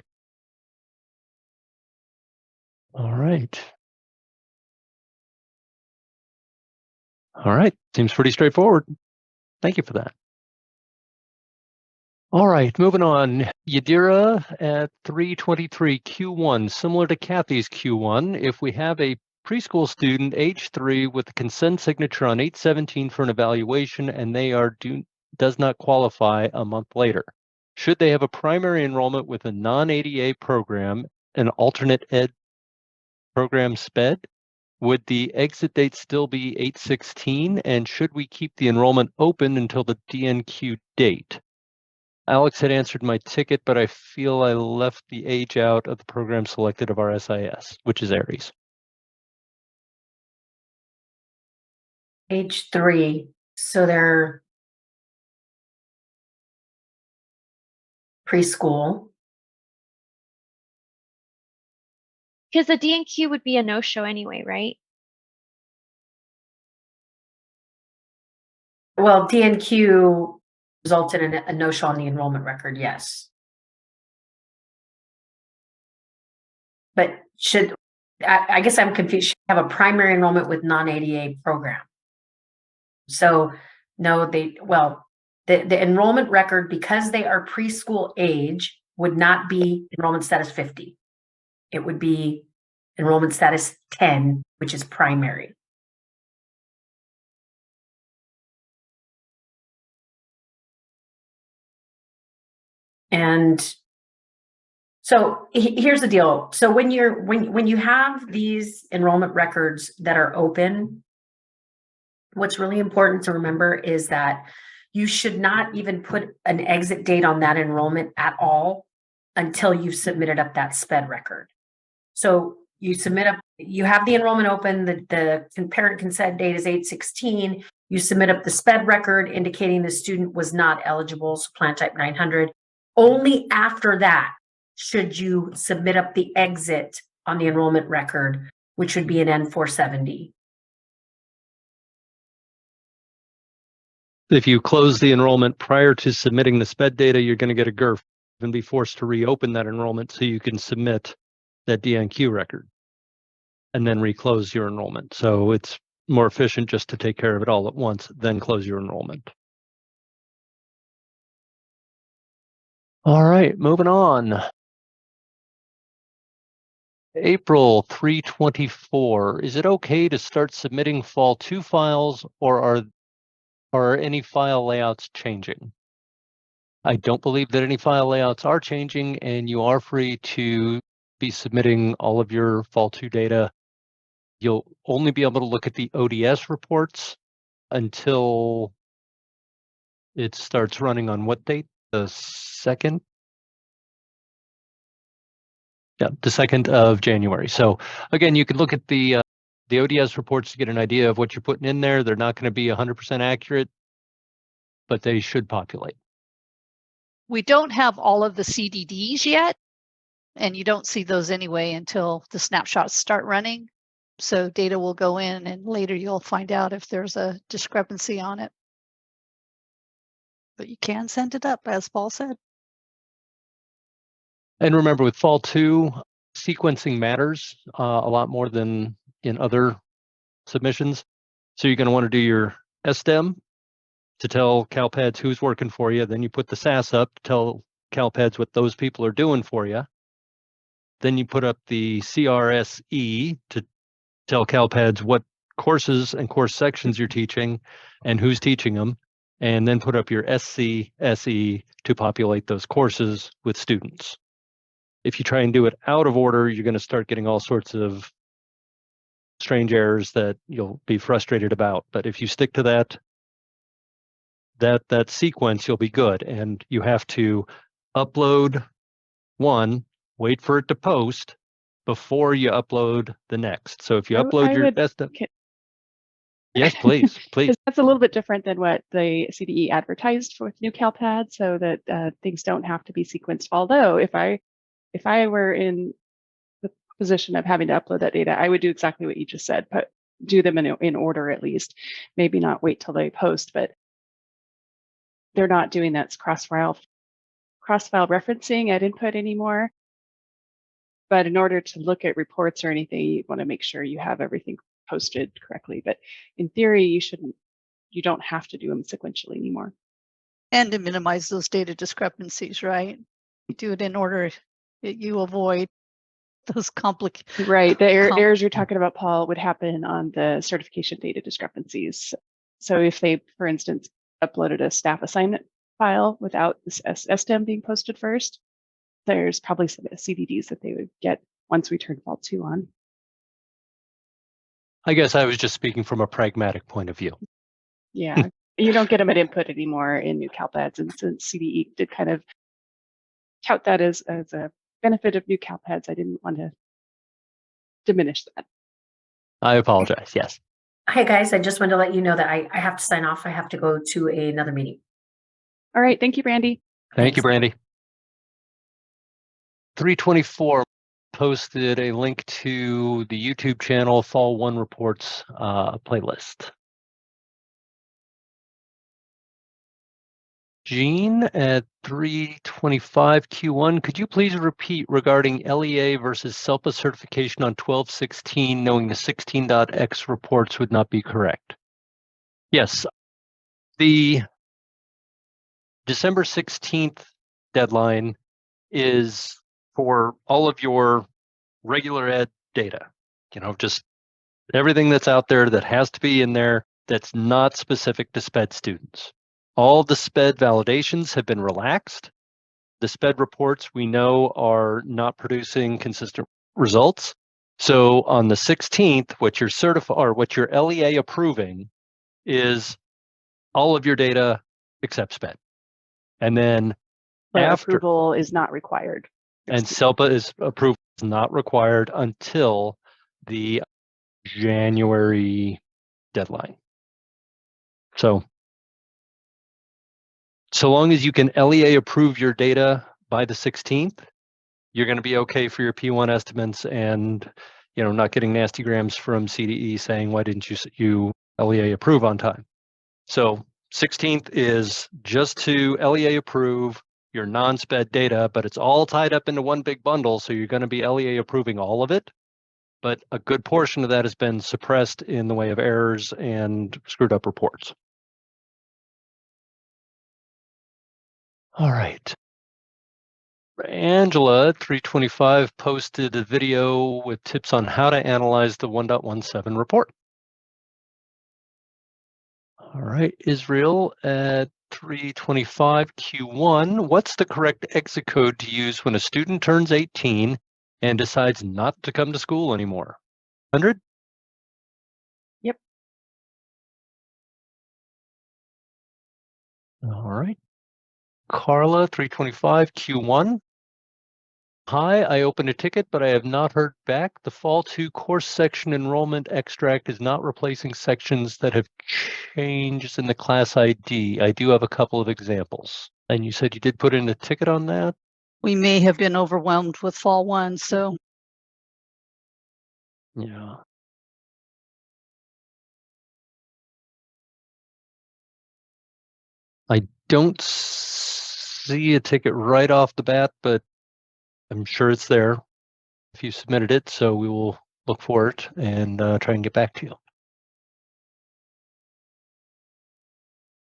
All right. All right. Seems pretty straightforward. Thank you for that. All right, moving on. Yadira at 323 Q1, similar to Kathy's Q1. If we have a preschool student age 3 with a consent signature on 8/17 for an evaluation and they does not qualify a month later, should they have a primary enrollment with a non-ADA program, an alternate ed program SPED? Would the exit date still be 8/16, and should we keep the enrollment open until the DNQ date? Alex had answered my ticket, but I feel I left the age out of the program selected of our SIS, which is Aries. Age 3, so they're preschool. Because the DNQ would be a no-show anyway, right? Well, DNQ resulted in a no-show on the enrollment record, yes. But I guess I'm confused, should have a primary enrollment with non-ADA program. So no, the enrollment record, because they are preschool age, would not be enrollment status 50. It would be enrollment status 10, which is primary. And so here's the deal. So when you have these enrollment records that are open, what's really important to remember is that you should not even put an exit date on that enrollment at all until you've submitted up that SPED record. So you have the enrollment open, the parent consent date is 8/16, you submit up the SPED record indicating the student was not eligible, so plan type 900. Only after that should you submit up the exit on the enrollment record, which would be an N470. If you close the enrollment prior to submitting the SPED data, you're going to get a GERF and be forced to reopen that enrollment so you can submit that DNQ record and then reclose your enrollment. So it's more efficient just to take care of it all at once, then close your enrollment. All right, moving on. April 324. Is it okay to start submitting Fall 2 files, or are any file layouts changing? I don't believe that any file layouts are changing, and you are free to be submitting all of your Fall 2 data. You'll only be able to look at the ODS reports until it starts running on what date? The 2nd? Yeah, the 2nd of January. So again, you can look at the ODS reports to get an idea of what you're putting in there. They're not going to be 100% accurate, but they should populate. We don't have all of the CDDs yet, and you don't see those anyway until the snapshots start running. So data will go in, and later you'll find out if there's a discrepancy on it. But you can send it up, as Paul said. And remember, with Fall 2, sequencing matters a lot more than in other submissions. So you're going to want to do your SDEM to tell CALPADS who's working for you. Then you put the SAS up to tell CALPADS what those people are doing for you. Then you put up the CRSE to tell CALPADS what courses and course sections you're teaching and who's teaching them. And then put up your SCSE to populate those courses with students. If you try and do it out of order, you're going to start getting all sorts of strange errors that you'll be frustrated about. But if you stick to that sequence, you'll be good. And you have to upload one, wait for it to post before you upload the next. So if you upload your best, Yes, please, please. 'Cause that's a little bit different than what the CDE advertised for with new CalPAD, so that things don't have to be sequenced. Although if I were in the position of having to upload that data, I would do exactly what you just said, but do them in order at least. Maybe not wait till they post, but they're not doing that cross-file referencing at input anymore. But in order to look at reports or anything, you want to make sure you have everything posted correctly. But in theory, you don't have to do them sequentially anymore. And to minimize those data discrepancies, right? You do it in order that you avoid those complicated. Right. The errors you're talking about, Paul, would happen on the certification data discrepancies. So if they, for instance, uploaded a staff assignment file without this SDEM being posted first, there's probably some CVDs that they would get once we turn Vault 2 on. I guess I was just speaking from a pragmatic point of view. Yeah, you don't get them at input anymore in new CalPADs, and since CDE did kind of count that as a benefit of new CalPADs, I didn't want to diminish that. I apologize. Yes. Hi, guys. I just wanted to let you know that I have to sign off. I have to go to another meeting. All right. Thank you, Brandy. Thank you, Thanks. Brandy. 324 posted a link to the YouTube channel Fall 1 Reports playlist. Jean at 325 Q1, could you please repeat regarding LEA versus SELPA certification on 1216, knowing the 16.x reports would not be correct? Yes, the December 16th deadline is for all of your regular ed data, just everything that's out there that has to be in there that's not specific to SPED students. All the SPED validations have been relaxed. The SPED reports we know are not producing consistent results. So on the 16th, what you're what your LEA approving is all of your data except SPED. And then But after approval is not required. and SELPA is approval is not required until the January deadline. So long as you can LEA approve your data by the 16th, you're going to be okay for your P1 estimates and not getting nasty grams from CDE saying, why didn't you LEA approve on time? So 16th is just to LEA approve your non-SPED data, but it's all tied up into one big bundle, so you're going to be LEA approving all of it. But a good portion of that has been suppressed in the way of errors and screwed up reports. All right. Angela at 325 posted a video with tips on how to analyze the 1.17 report. All right, Israel at 325 Q1. What's the correct exit code to use when a student turns 18 and decides not to come to school anymore? 100? Yep. All right. Carla, 325 Q1. Hi, I opened a ticket, but I have not heard back. The Fall 2 course section enrollment extract is not replacing sections that have changed in the class ID. I do have a couple of examples. And you said you did put in a ticket on that? We may have been overwhelmed with Fall 1, so. Yeah. I don't see a ticket right off the bat, but I'm sure it's there if you submitted it, so we will look for it and try and get back to you.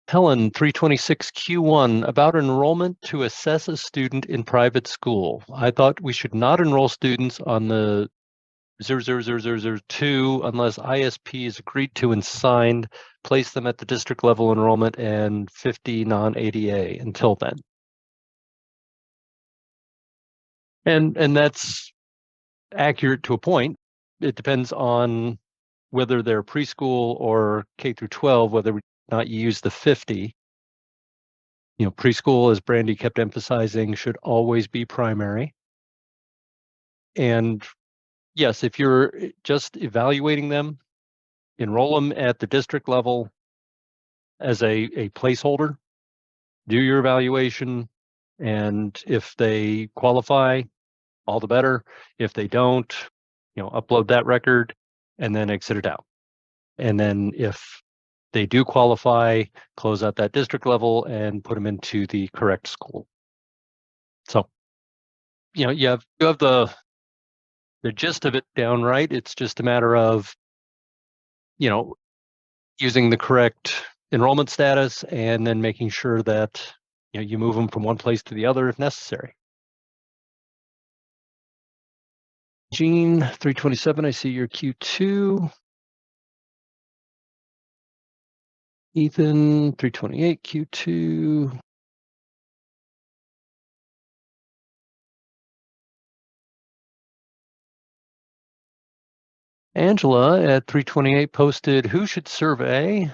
Helen, 326 Q1, about enrollment to assess a student in private school. I thought we should not enroll students on the 00002 unless ISP is agreed to and signed, place them at the district level enrollment and 50 non-ADA until then. And that's accurate to a point. It depends on whether they're preschool or K through 12, whether or not you use the 50. Preschool, as Brandy kept emphasizing, should always be primary. And yes, if you're just evaluating them, enroll them at the district level as a placeholder, do your evaluation, and if they qualify, all the better. If they don't, upload that record and then exit it out. And then if they do qualify, close out that district level and put them into the correct school. So, you have the gist of it down right. It's just a matter of, using the correct enrollment status and then making sure that you move them from one place to the other if necessary. Jean, 327, I see your Q2. Ethan, 328, Q2. Angela at 328 posted, who should survey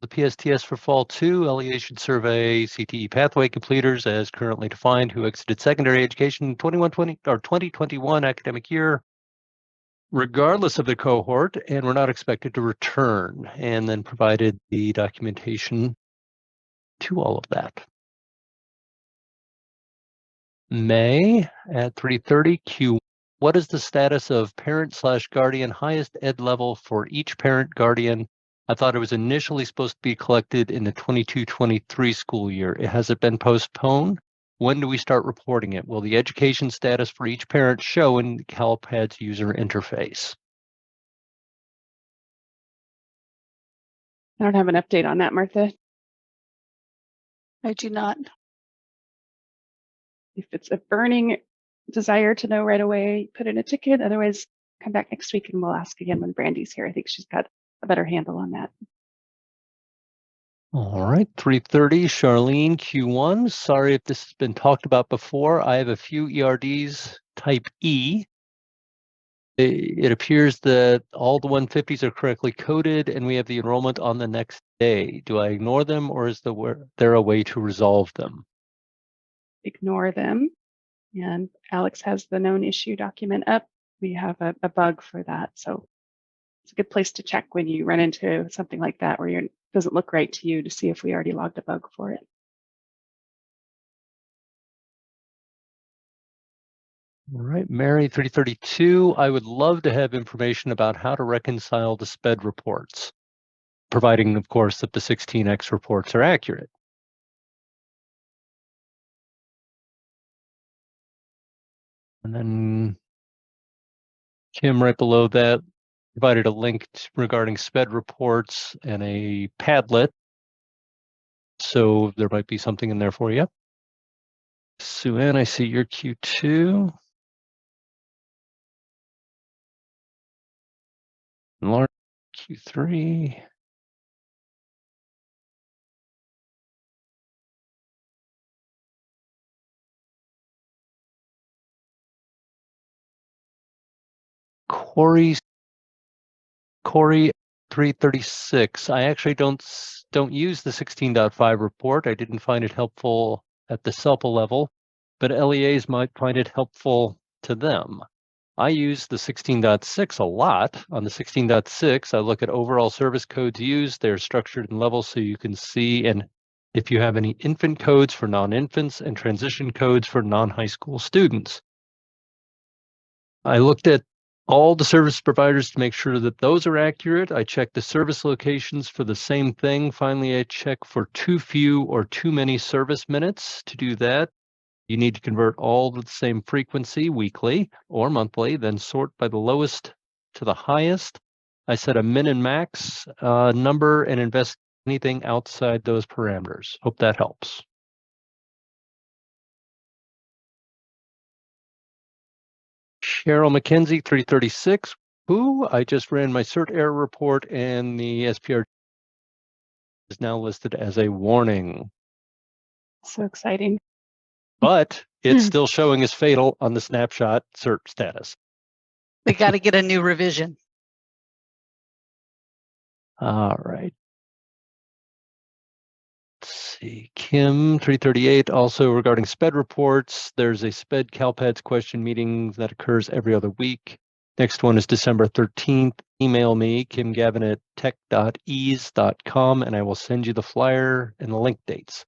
the PSTS for fall 2? LEA should survey CTE pathway completers as currently defined who exited secondary education 21-20 or 2021 academic year, regardless of the cohort, and were not expected to return, and then provided the documentation to all of that. May at 3:30 Q. What is the status of parent/guardian highest ed level for each parent guardian? I thought it was initially supposed to be collected in the 22-23 school year. Has it been postponed? When do we start reporting it? Will the education status for each parent show in the CALPADS user interface? I don't have an update on that, Martha. I do not. If it's a burning desire to know right away, put in a ticket. Otherwise, come back next week and we'll ask again when Brandy's here. I think she's got a better handle on that. All right, 3:30, Charlene, Q1. Sorry if this has been talked about before. I have a few ERDs Type E. It appears that all the 150s are correctly coded and we have the enrollment on the next day. Do I ignore them or is there a way to resolve them? Ignore them. And Alex has the known issue document up. We have a bug for that. So it's a good place to check when you run into something like that where it doesn't look right to you to see if we already logged a bug for it. All right, Mary, 332. I would love to have information about how to reconcile the SPED reports, providing, of course, that the 16X reports are accurate. And then Kim, right below that, provided a link regarding SPED reports and a Padlet. So there might be something in there for you. Sue Ann, I see your Q2. Lauren, Q3. Corey 336. I actually don't use the 16.5 report. I didn't find it helpful at the SELPA level, but LEAs might find it helpful to them. I use the 16.6 a lot. On the 16.6, I look at overall service codes used. They're structured in levels so you can see, and if you have any infant codes for non-infants and transition codes for non-high school students. I looked at all the service providers to make sure that those are accurate. I check the service locations for the same thing. Finally, I check for too few or too many service minutes. To do that, you need to convert all to the same frequency, weekly or monthly, then sort by the lowest to the highest. I set a min and max number and invest anything outside those parameters. Hope that helps. Cheryl McKenzie, 336. I just ran my cert error report and the SPRGF is now listed as a warning. So exciting. But it's still showing as fatal on the snapshot cert status. We got to get a new revision. All right. Let's see. Kim, 338, also regarding SPED reports, there's a SPED CALPADS question meeting that occurs every other week. Next one is December 13th. Email me, kimgavin@tech.ease.com, and I will send you the flyer and the link dates.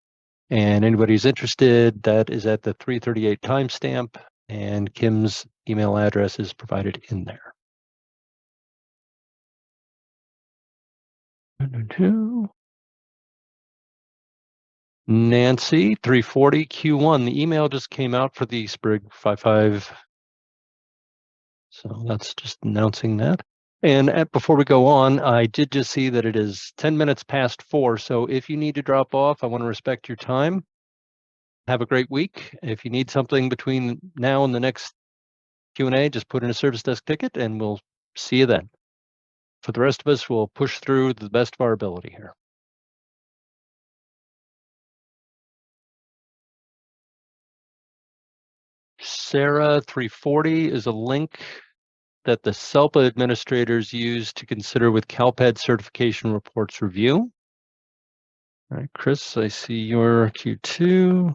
And anybody who's interested, that is at the 3:38 timestamp, and Kim's email address is provided in there. Nancy, 340 Q1. The email just came out for the SPRG 55. So that's just announcing that. And before we go on, I did just see that it is 10 minutes past 4. So if you need to drop off, I want to respect your time. Have a great week. If you need something between now and the next Q&A, just put in a service desk ticket and we'll see you then. For the rest of us, we'll push through to the best of our ability here. Sarah, 340 is a link that the SELPA administrators use to consider with CALPADS certification reports review. All right, Chris, I see your Q2.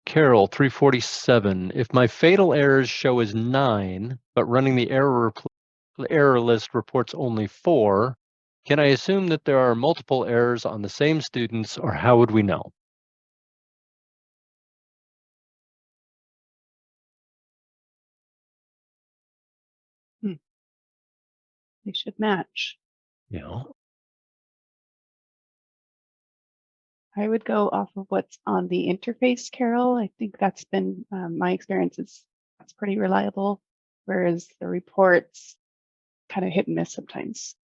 Carol, 347. If my fatal errors show as 9, but running the error list reports only 4, can I assume that there are multiple errors on the same students, or how would we know? They should match. Yeah. I would go off of what's on the interface, Carol. I think that's been my experience is that's pretty reliable, whereas the reports kind of hit and miss sometimes.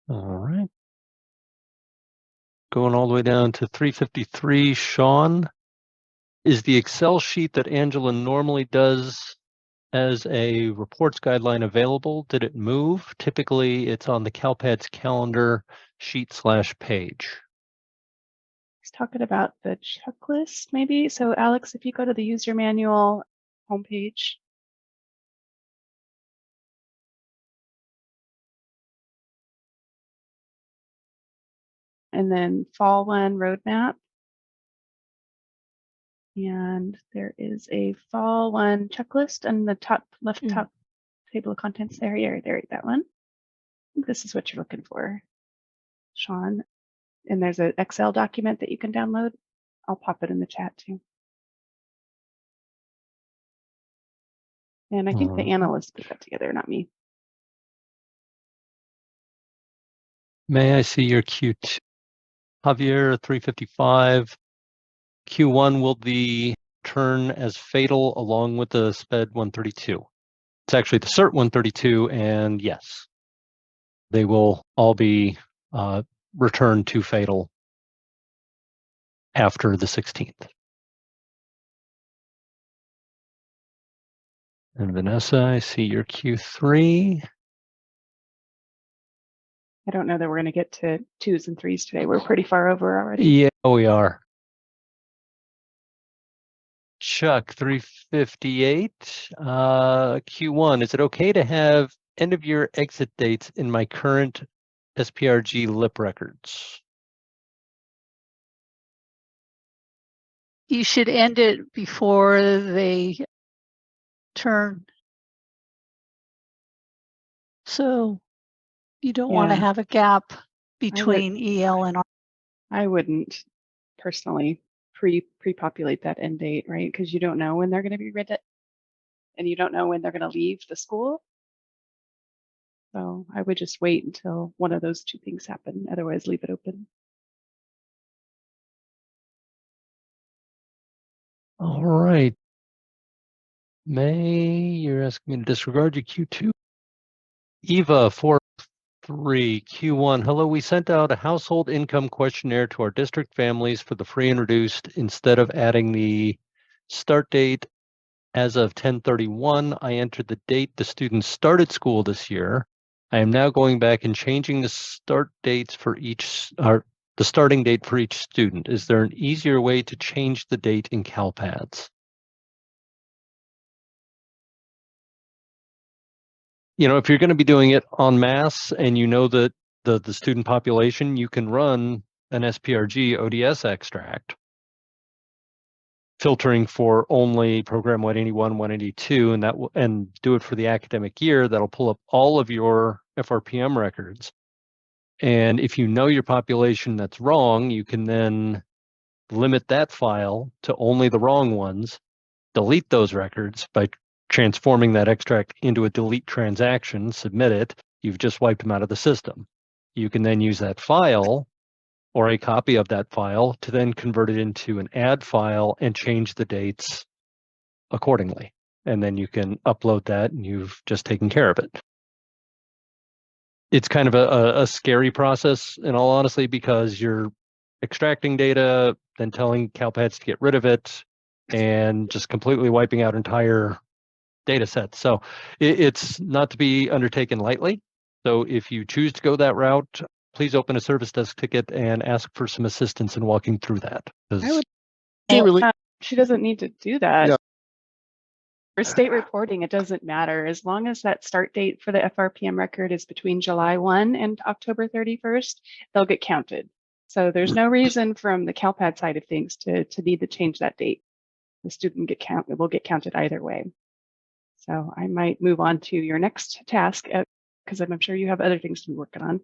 All right. Going all the way down to 353, Sean. Is the Excel sheet that Angela normally does as a reports guideline available? Did it move? Typically, it's on the CALPADS calendar sheet/page. He's talking about the checklist, maybe. So Alex, if you go to the user manual homepage, and then fall 1 roadmap. And there is a fall 1 checklist on the top left top table of contents there. Yeah, there, that one. I think this is what you're looking for, Sean. And there's an Excel document that you can download. I'll pop it in the chat too. And I think the analyst put that together, not me. May I see your Q2? Javier, 355. Q1 will be turn as fatal along with the SPED 132. It's actually the cert 132, and yes, they will all be returned to fatal after the 16th. And Vanessa, I see your Q3. I don't know that we're going to get to 2s and 3s today. We're pretty far over already. Yeah, we are. Chuck, 358. Q1, is it okay to have end of year exit dates in my current SPRG LIP records? You should end it before they turn. So you don't want to have a gap between EL and R. I wouldn't personally pre-populate that end date, right? Because you don't know when they're going to be read it, and you don't know when they're going to leave the school. So I would just wait until one of those 2 things happen. Otherwise, leave it open. All right. May, you're asking me to disregard your Q2. Eva, 4-3, Q1. Hello, we sent out a household income questionnaire to our district families for the free and reduced. Instead of adding the start date as of 10/31, I entered the date the students started school this year. I am now going back and changing the start dates for each, or the starting date for each student. Is there an easier way to change the date in CALPADS? if you're going to be doing it en masse and you know that the student population, you can run an SPRG ODS extract, filtering for only program 181, 182, and do it for the academic year. That'll pull up all of your FRPM records. And if you know your population that's wrong, you can then limit that file to only the wrong ones, delete those records by transforming that extract into a delete transaction, submit it. You've just wiped them out of the system. You can then use that file or a copy of that file to then convert it into an add file and change the dates accordingly. And then you can upload that and you've just taken care of it. It's kind of a scary process, in all honesty, because you're extracting data, then telling CALPADS to get rid of it, and just completely wiping out entire data sets. So it's not to be undertaken lightly. So if you choose to go that route, please open a service desk ticket and ask for some assistance in walking through that. I would Can't really, she doesn't need to do that. Yeah. For state reporting, it doesn't matter. As long as that start date for the FRPM record is between July 1 and October 31st, they'll get counted. So there's no reason from the CALPAD side of things to need to change that date. The student will get counted either way. So I might move on to your next task because I'm sure you have other things to be working on.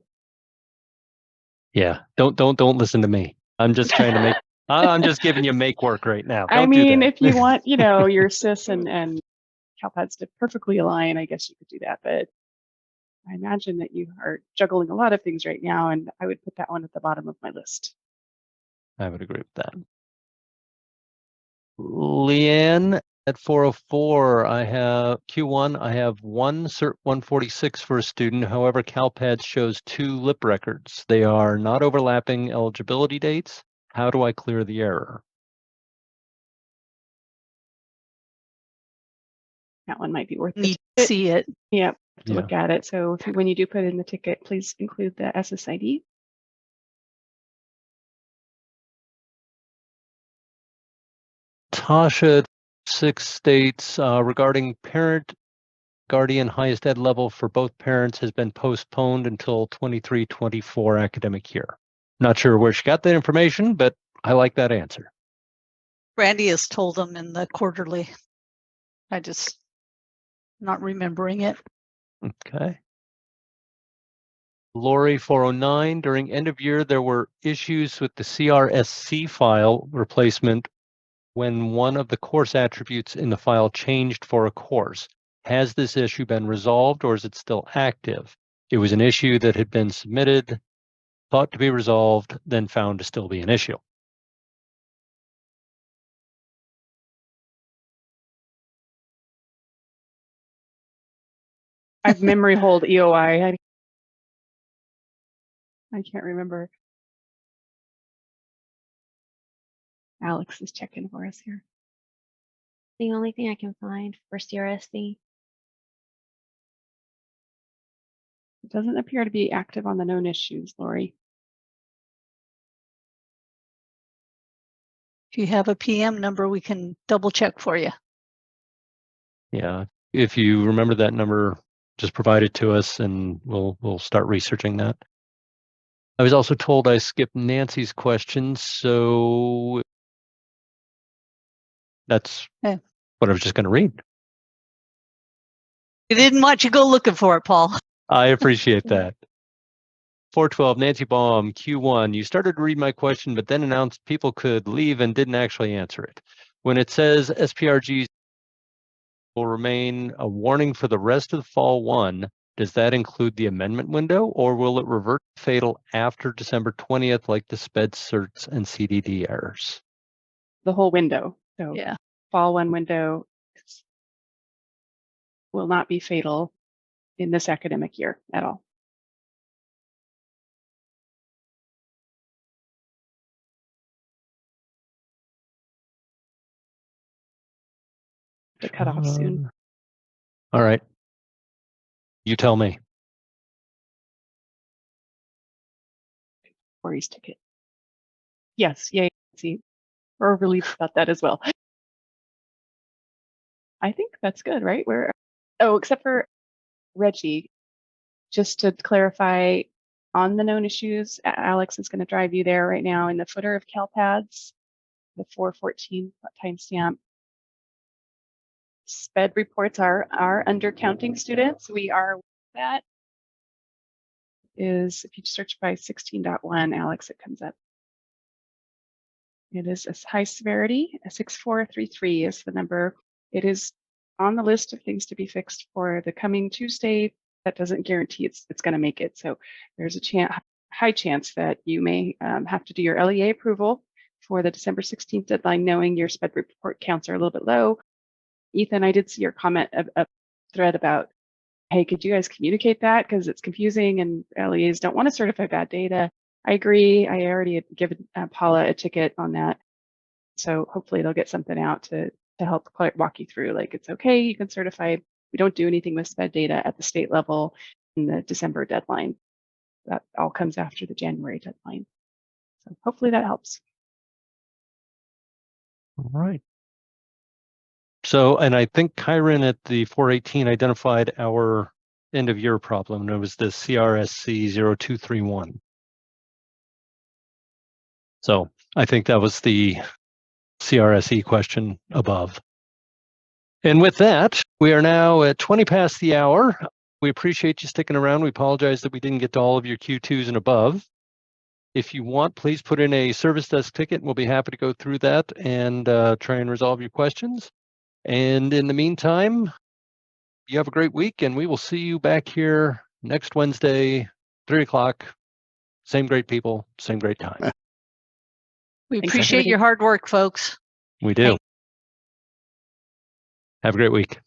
Yeah, don't listen to me. I'm just trying to make. I'm just giving you make work right now. I Don't do mean, that. if you want, your SIS and CALPADS to perfectly align, I guess you could do that. But I imagine that you are juggling a lot of things right now, and I would put that one at the bottom of my list. I would agree with that. Leanne, at 404, I have Q1. I have one cert 146 for a student. However, CALPADS shows 2 LIP records. They are not overlapping eligibility dates. How do I clear the error? That one might be worth Need it. to see it. Yep, to Yeah. look at it. So when you do put in the ticket, please include the SSID. Tasha, 6 states regarding parent guardian highest ed level for both parents has been postponed until 23-24 academic year. Not sure where she got that information, but I like that answer. Randy has told them in the quarterly. I just not remembering it. Okay. Lori, 409, during end of year, there were issues with the CRSC file replacement when one of the course attributes in the file changed for a course. Has this issue been resolved or is it still active? It was an issue that had been submitted, thought to be resolved, then found to still be an issue. I've memory hold EOI. I can't remember. Alex is checking for us here. The only thing I can find for CRSC. It doesn't appear to be active on the known issues, Lori. If you have a PM number, we can double check for you. Yeah, if you remember that number, just provide it to us and we'll start researching that. I was also told I skipped Nancy's questions, so that's Okay. what I was just going to read. We didn't want you go looking for it, Paul. I appreciate that. 412, Nancy Baum, Q1. You started to read my question, but then announced people could leave and didn't actually answer it. When it says SPRGs will remain a warning for the rest of the fall 1, does that include the amendment window, or will it revert fatal after December 20th, like the sped certs and CDD errors? The whole window. So Yeah. fall 1 window will not be fatal in this academic year at all. The cutoff soon. All right. You tell me. Corey's ticket. Yes, yay. See, we're relieved about that as well. I think that's good, right? Except for Reggie, just to clarify on the known issues, Alex is going to drive you there right now in the footer of CALPADS, the 414 timestamp. SPED reports are undercounting students. We are that is, if you search by 16.1, Alex, it comes up. It is a high severity, a 6433 is the number. It is on the list of things to be fixed for the coming Tuesday. That doesn't guarantee it's going to make it. So there's a high chance that you may have to do your LEA approval for the December 16th deadline, knowing your SPED report counts are a little bit low. Ethan, I did see your comment, a thread about, hey, could you guys communicate that? Because it's confusing and LEAs don't want to certify bad data. I agree. I already had given Paula a ticket on that. So hopefully they'll get something out to help walk you through, like, it's okay, you can certify. We don't do anything with SPED data at the state level in the December deadline. That all comes after the January deadline. So hopefully that helps. All right. So, and I think Kyron at the 418 identified our end of year problem, and it was the CRSC 0231. So I think that was the CRSE question above. And with that, we are now at 20 past the hour. We appreciate you sticking around. We apologize that we didn't get to all of your Q2s and above. If you want, please put in a service desk ticket, and we'll be happy to go through that and try and resolve your questions. And in the meantime, you have a great week, and we will see you back here next Wednesday, 3 o'clock. Same great people, same great time. We Thanks, appreciate everybody. your hard work, folks. We do. Have a great week.